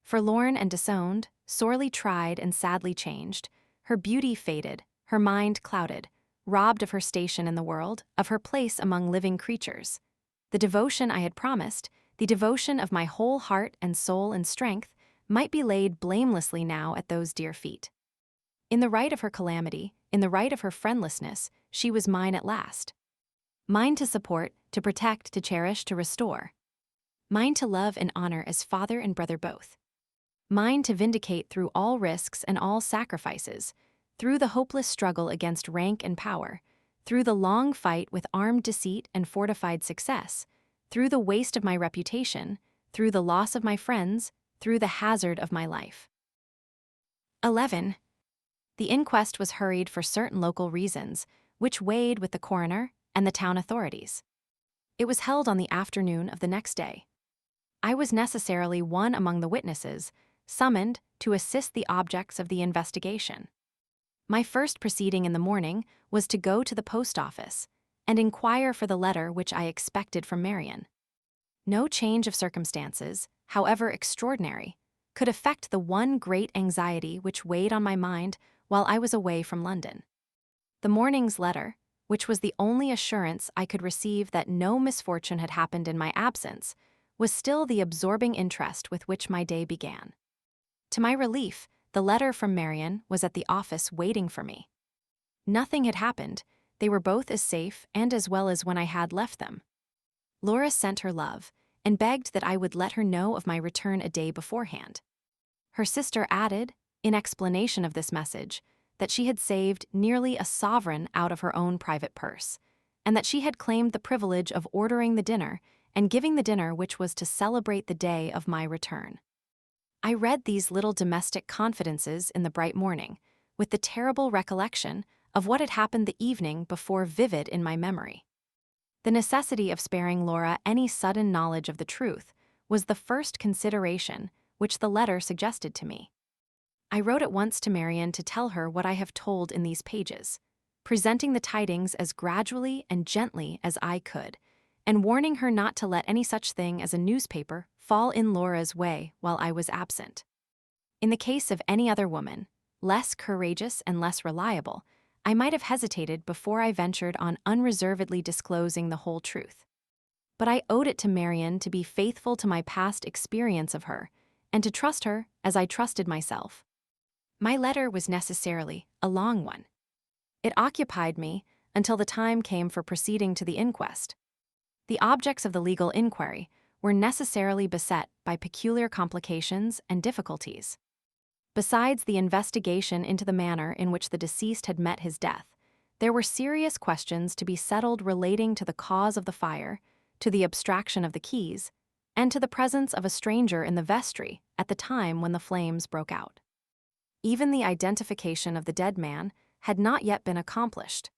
Forlorn and disowned, sorely tried and sadly changed, her beauty faded, her mind clouded, robbed of her station in the world, of her place among living creatures. The devotion I had promised, the devotion of my whole heart and soul and strength, might be laid blamelessly now at those dear feet. In the right of her calamity, in the right of her friendlessness, she was mine at last. Mine to support, to protect, to cherish, to restore. Mine to love and honor as father and brother both. Mine to vindicate through all risks and all sacrifices, through the hopeless struggle against rank and power, through the long fight with armed deceit and fortified success, through the waste of my reputation, through the loss of my friends, through the hazard of my life. 11. The inquest was hurried for certain local reasons, which weighed with the coroner and the town authorities. It was held on the afternoon of the next day. I was necessarily one among the witnesses, summoned to assist the objects of the investigation. My first proceeding in the morning was to go to the post office and inquire for the letter which I expected from Marian. No change of circumstances, however extraordinary, could affect the one great anxiety which weighed on my mind while I was away from London. The morning's letter, which was the only assurance I could receive that no misfortune had happened in my absence, was still the absorbing interest with which my day began. To my relief, the letter from Marian was at the office waiting for me. Nothing had happened, they were both as safe and as well as when I had left them. Laura sent her love, and begged that I would let her know of my return a day beforehand. Her sister added, in explanation of this message, that she had saved nearly a sovereign out of her own private purse, and that she had claimed the privilege of ordering the dinner and giving the dinner which was to celebrate the day of my return. I read these little domestic confidences in the bright morning, with the terrible recollection of what had happened the evening before vivid in my memory. The necessity of sparing Laura any sudden knowledge of the truth was the first consideration which the letter suggested to me. I wrote at once to Marian to tell her what I have told in these pages, presenting the tidings as gradually and gently as I could, and warning her not to let any such thing as a newspaper fall in Laura's way while I was absent. In the case of any other woman, less courageous and less reliable, I might have hesitated before I ventured on unreservedly disclosing the whole truth. But I owed it to Marian to be faithful to my past experience of her, and to trust her as I trusted myself. My letter was necessarily a long one. It occupied me until the time came for proceeding to the inquest. The objects of the legal inquiry were necessarily beset by peculiar complications and difficulties. Besides the investigation into the manner in which the deceased had met his death, there were serious questions to be settled relating to the cause of the fire, to the abstraction of the keys, and to the presence of a stranger in the vestry at the time when the flames broke out. Even the identification of the dead man had not yet been accomplished.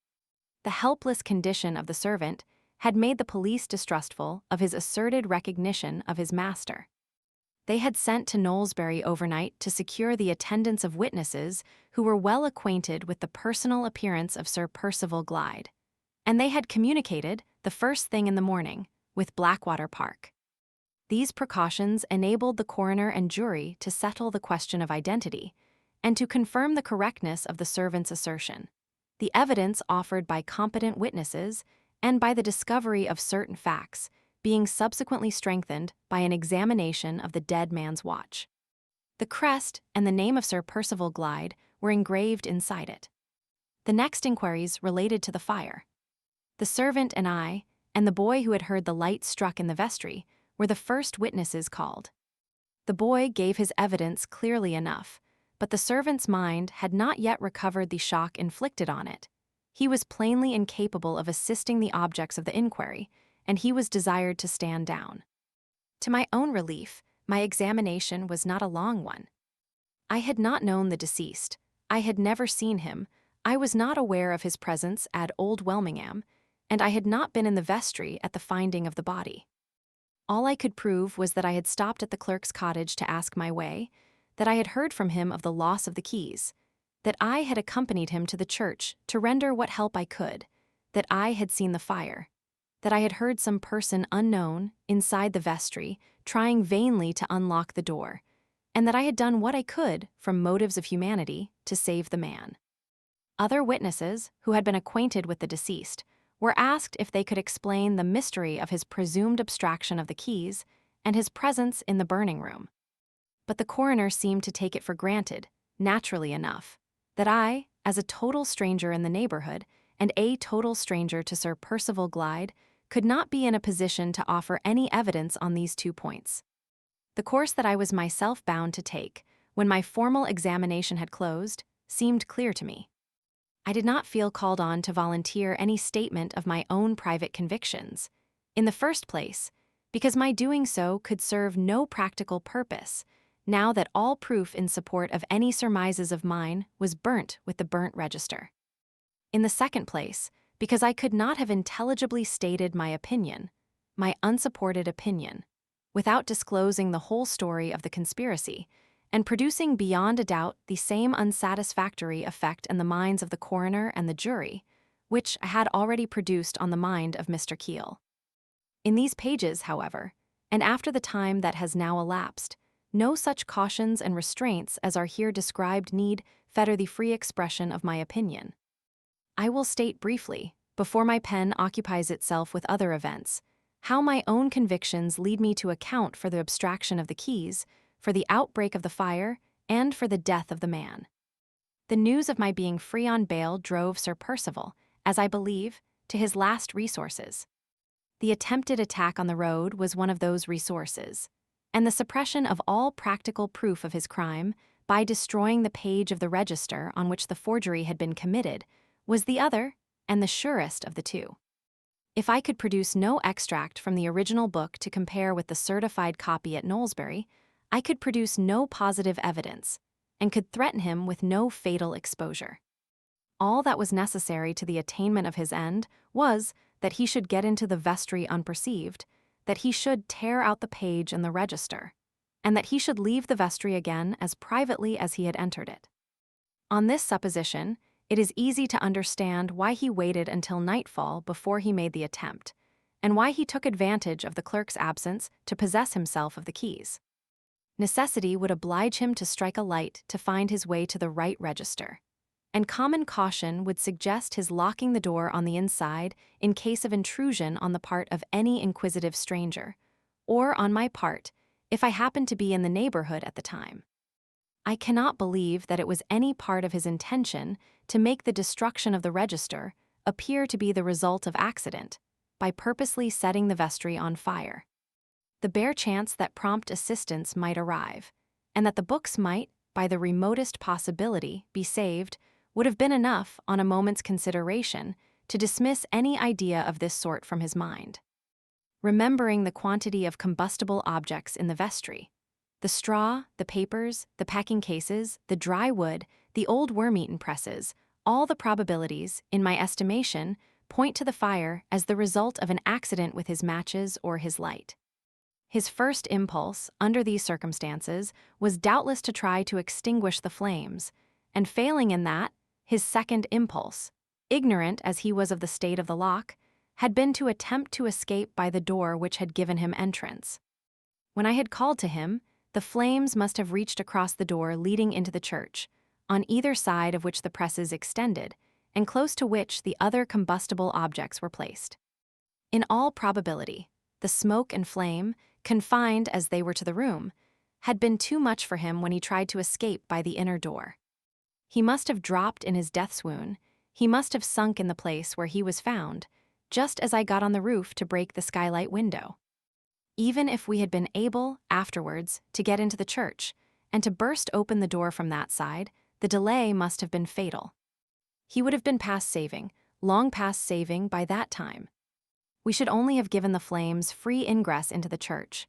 The helpless condition of the servant had made the police distrustful of his asserted recognition of his master. They had sent to Knowlesbury overnight to secure the attendance of witnesses who were well acquainted with the personal appearance of Sir Percival Glyde, and they had communicated, the first thing in the morning, with Blackwater Park. These precautions enabled the coroner and jury to settle the question of identity, and to confirm the correctness of the servant's assertion, the evidence offered by competent witnesses, and by the discovery of certain facts, being subsequently strengthened by an examination of the dead man's watch. The crest and the name of Sir Percival Glyde were engraved inside it. The next inquiries related to the fire. The servant and I, and the boy who had heard the light struck in the vestry, were the first witnesses called. The boy gave his evidence clearly enough, but the servant's mind had not yet recovered the shock inflicted on it. He was plainly incapable of assisting the objects of the inquiry, and he was desired to stand down. To my own relief, my examination was not a long one. I had not known the deceased, I had never seen him, I was not aware of his presence at Old Welmingham, and I had not been in the vestry at the finding of the body. All I could prove was that I had stopped at the clerk's cottage to ask my way, that I had heard from him of the loss of the keys, that I had accompanied him to the church to render what help I could, that I had seen the fire, that I had heard some person unknown inside the vestry trying vainly to unlock the door, and that I had done what I could from motives of humanity to save the man. Other witnesses, who had been acquainted with the deceased, were asked if they could explain the mystery of his presumed abstraction of the keys and his presence in the burning room. But the coroner seemed to take it for granted, naturally enough, that I, as a total stranger in the neighborhood and a total stranger to Sir Percival Glyde, could not be in a position to offer any evidence on these 2 points. The course that I was myself bound to take, when my formal examination had closed, seemed clear to me. I did not feel called on to volunteer any statement of my own private convictions. In the first place, because my doing so could serve no practical purpose, now that all proof in support of any surmises of mine was burnt with the burnt register. In the second place, because I could not have intelligibly stated my opinion, my unsupported opinion, without disclosing the whole story of the conspiracy, and producing beyond a doubt the same unsatisfactory effect in the minds of the coroner and the jury, which I had already produced on the mind of Mr. Keel. In these pages, however, and after the time that has now elapsed, no such cautions and restraints as are here described need fetter the free expression of my opinion. I will state briefly, before my pen occupies itself with other events, how my own convictions lead me to account for the abstraction of the keys, for the outbreak of the fire, and for the death of the man. The news of my being free on bail drove Sir Percival, as I believe, to his last resources. The attempted attack on the road was one of those resources, and the suppression of all practical proof of his crime, by destroying the page of the register on which the forgery had been committed, was the other and the surest of the 2. If I could produce no extract from the original book to compare with the certified copy at Knowlesbury, I could produce no positive evidence, and could threaten him with no fatal exposure. All that was necessary to the attainment of his end was that he should get into the vestry unperceived, that he should tear out the page in the register, and that he should leave the vestry again as privately as he had entered it. On this supposition, it is easy to understand why he waited until nightfall before he made the attempt, and why he took advantage of the clerk's absence to possess himself of the keys. Necessity would oblige him to strike a light to find his way to the right register, and common caution would suggest his locking the door on the inside in case of intrusion on the part of any inquisitive stranger, or on my part, if I happened to be in the neighborhood at the time. I cannot believe that it was any part of his intention to make the destruction of the register appear to be the result of accident, by purposely setting the vestry on fire. The bare chance that prompt assistance might arrive, and that the books might, by the remotest possibility, be saved, would have been enough, on a moment's consideration, to dismiss any idea of this sort from his mind. Remembering the quantity of combustible objects in the vestry, the straw, the papers, the packing cases, the dry wood, the old worm-eaten presses, all the probabilities, in my estimation, point to the fire as the result of an accident with his matches or his light. His first impulse, under these circumstances, was doubtless to try to extinguish the flames, and failing in that, his second impulse, ignorant as he was of the state of the lock, had been to attempt to escape by the door which had given him entrance. When I had called to him, the flames must have reached across the door leading into the church, on either side of which the presses extended, and close to which the other combustible objects were placed. In all probability, the smoke and flame, confined as they were to the room, had been too much for him when he tried to escape by the inner door. He must have dropped in his death swoon, he must have sunk in the place where he was found, just as I got on the roof to break the skylight window. Even if we had been able, afterwards, to get into the church, and to burst open the door from that side, the delay must have been fatal. He would have been past saving, long past saving by that time. We should only have given the flames free ingress into the church,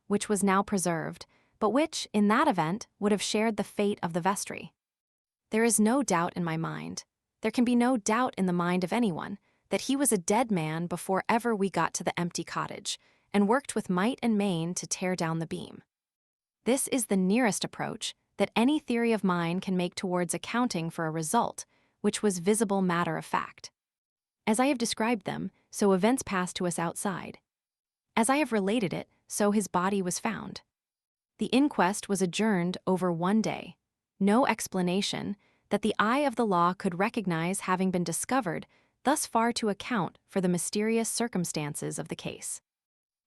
which was now preserved, but which, in that event, would have shared the fate of the vestry. There is no doubt in my mind, there can be no doubt in the mind of anyone, that he was a dead man before ever we got to the empty cottage, and worked with might and main to tear down the beam. This is the nearest approach that any theory of mine can make towards accounting for a result, which was visible matter of fact. As I have described them, so events passed to us outside. As I have related it, so his body was found. The inquest was adjourned over one day. No explanation that the eye of the law could recognize having been discovered, thus far to account for the mysterious circumstances of the case.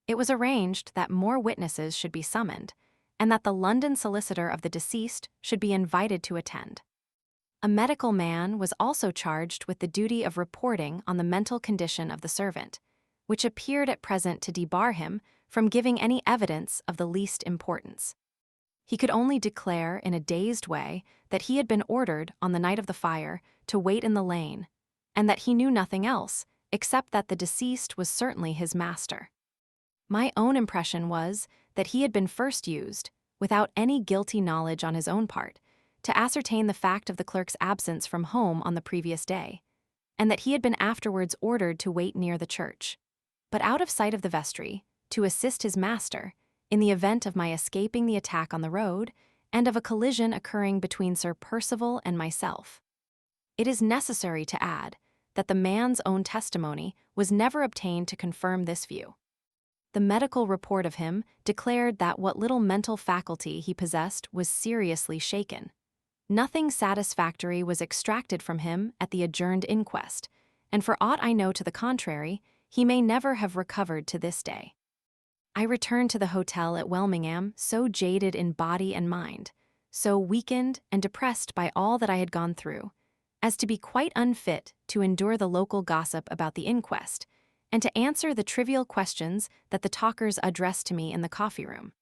It was arranged that more witnesses should be summoned, and that the London solicitor of the deceased should be invited to attend. A medical man was also charged with the duty of reporting on the mental condition of the servant, which appeared at present to debar him from giving any evidence of the least importance. He could only declare in a dazed way that he had been ordered on the night of the fire to wait in the lane, and that he knew nothing else except that the deceased was certainly his master. My own impression was that he had been first used, without any guilty knowledge on his own part, to ascertain the fact of the clerk's absence from home on the previous day, and that he had been afterwards ordered to wait near the church, but out of sight of the vestry, to assist his master, in the event of my escaping the attack on the road, and of a collision occurring between Sir Percival and myself. It is necessary to add that the man's own testimony was never obtained to confirm this view. The medical report of him declared that what little mental faculty he possessed was seriously shaken. Nothing satisfactory was extracted from him at the adjourned inquest, and for aught I know to the contrary, he may never have recovered to this day. I returned to the hotel at Welmingham so jaded in body and mind, so weakened and depressed by all that I had gone through, as to be quite unfit to endure the local gossip about the inquest, and to answer the trivial questions that the talkers addressed to me in the coffee-room.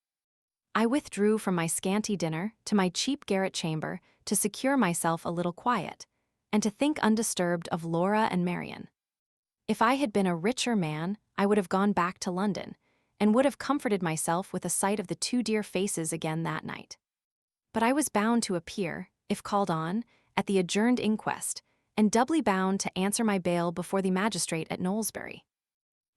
I withdrew from my scanty dinner to my cheap garret chamber to secure myself a little quiet, and to think undisturbed of Laura and Marian. If I had been a richer man, I would have gone back to London, and would have comforted myself with a sight of the two dear faces again that night. But I was bound to appear, if called on, at the adjourned inquest, and doubly bound to answer my bail before the magistrate at Knowlesbury.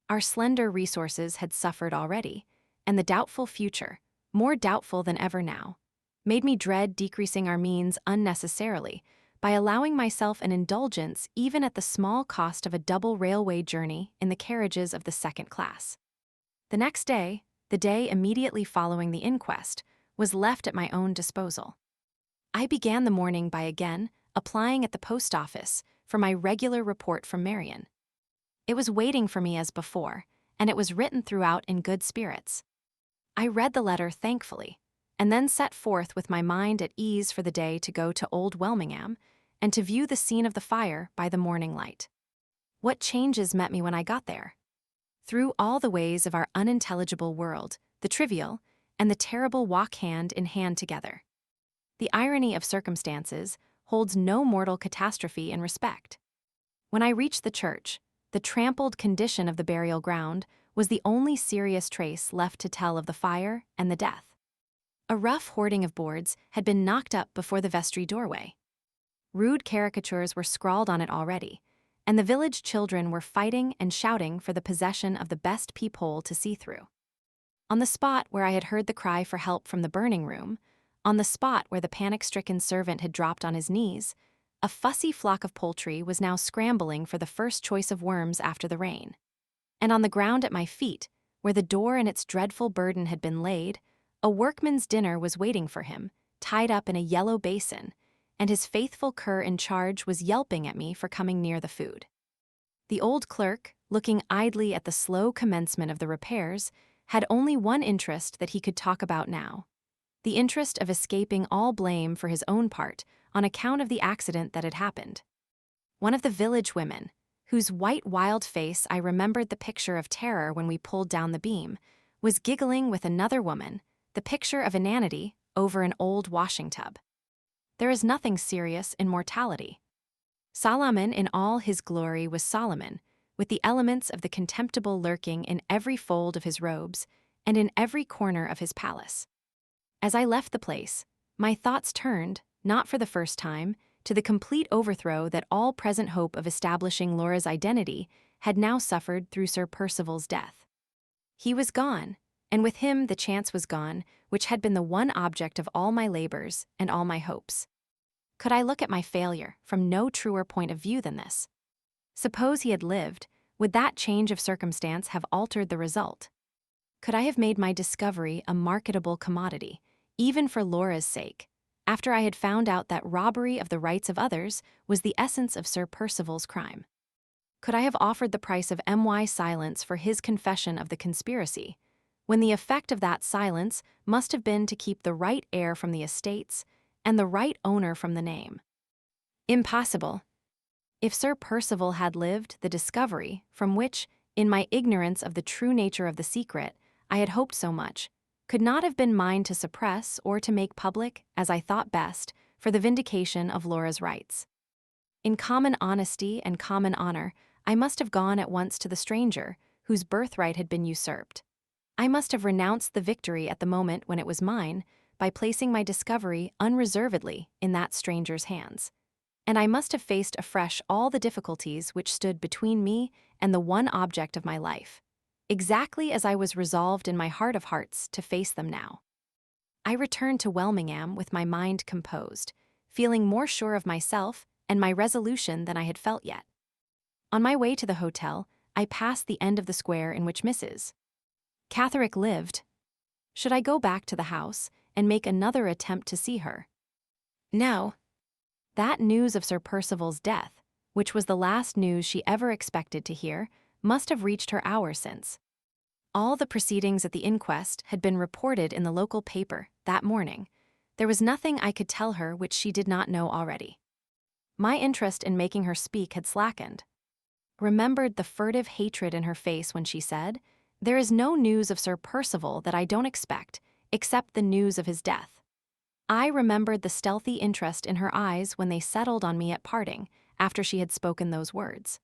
Our slender resources had suffered already, and the doubtful future, more doubtful than ever now, made me dread decreasing our means unnecessarily by allowing myself an indulgence even at the small cost of a double railway journey in the carriages of the second class. The next day, the day immediately following the inquest, was left at my own disposal. I began the morning by again applying at the post office for my regular report from Marian. It was waiting for me as before, and it was written throughout in good spirits. I read the letter thankfully, and then set forth with my mind at ease for the day to go to Old Welmingham, and to view the scene of the fire by the morning light. What changes met me when I got there! Through all the ways of our unintelligible world, the trivial and the terrible walk hand in hand together. The irony of circumstances holds no mortal catastrophe in respect. When I reached the church, the trampled condition of the burial ground was the only serious trace left to tell of the fire and the death. A rough hoarding of boards had been knocked up before the vestry doorway. Rude caricatures were scrawled on it already, and the village children were fighting and shouting for the possession of the best peephole to see through. On the spot where I had heard the cry for help from the burning room, on the spot where the panic-stricken servant had dropped on his knees, a fussy flock of poultry was now scrambling for the first choice of worms after the rain. And on the ground at my feet, where the door and its dreadful burden had been laid, a workman's dinner was waiting for him, tied up in a yellow basin, and his faithful cur in charge was yelping at me for coming near the food. The old clerk, looking idly at the slow commencement of the repairs, had only one interest that he could talk about now: the interest of escaping all blame for his own part on account of the accident that had happened. One of the village women, whose white wild face I remembered the picture of terror when we pulled down the beam, was giggling with another woman, the picture of inanity, over an old washing tub. There is nothing serious in mortality. Solomon in all his glory was Solomon, with the elements of the contemptible lurking in every fold of his robes and in every corner of his palace. As I left the place, my thoughts turned, not for the first time, to the complete overthrow that all present hope of establishing Laura's identity had now suffered through Sir Percival's death. He was gone, and with him the chance was gone, which had been the one object of all my labors and all my hopes. Could I look at my failure from no truer point of view than this? Suppose he had lived, would that change of circumstance have altered the result? Could I have made my discovery a marketable commodity, even for Laura's sake, after I had found out that robbery of the rights of others was the essence of Sir Percival's crime. Could I have offered the price of my silence for his confession of the conspiracy, when the effect of that silence must have been to keep the right heir from the estates and the right owner from the name? Impossible. If Sir Percival had lived, the discovery, from which, in my ignorance of the true nature of the secret, I had hoped so much, could not have been mine to suppress or to make public, as I thought best, for the vindication of Laura's rights. In common honesty and common honor, I must have gone at once to the stranger, whose birthright had been usurped. I must have renounced the victory at the moment when it was mine, by placing my discovery unreservedly in that stranger's hands. And I must have faced afresh all the difficulties which stood between me and the one object of my life, exactly as I was resolved in my heart of hearts to face them now. I returned to Welmingham with my mind composed, feeling more sure of myself and my resolution than I had felt yet. On my way to the hotel, I passed the end of the square in which Mrs. Catterick lived. Should I go back to the house and make another attempt to see her? No. That news of Sir Percival's death, which was the last news she ever expected to hear, must have reached her hour since. All the proceedings at the inquest had been reported in the local paper that morning. There was nothing I could tell her which she did not know already. My interest in making her speak had slackened. Remembered the furtive hatred in her face when she said, "There is no news of Sir Percival that I don't expect, except the news of his death." I remembered the stealthy interest in her eyes when they settled on me at parting, after she had spoken those words.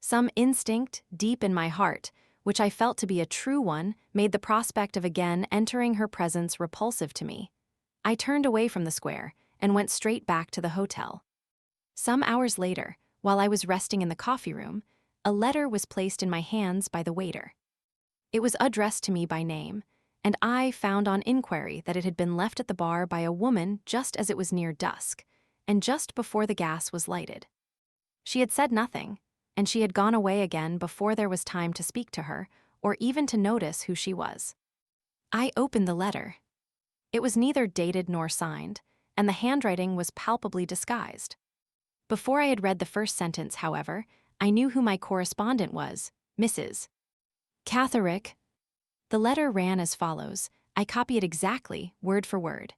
Some instinct, deep in my heart, which I felt to be a true one, made the prospect of again entering her presence repulsive to me. I turned away from the square, and went straight back to the hotel. Some hours later, while I was resting in the coffee room, a letter was placed in my hands by the waiter. It was addressed to me by name, and I found on inquiry that it had been left at the bar by a woman just as it was near dusk, and just before the gas was lighted. She had said nothing, and she had gone away again before there was time to speak to her, or even to notice who she was. I opened the letter. It was neither dated nor signed, and the handwriting was palpably disguised. Before I had read the first sentence, however, I knew who my correspondent was, Mrs. Catterick. The letter ran as follows. I copy it exactly, word for word.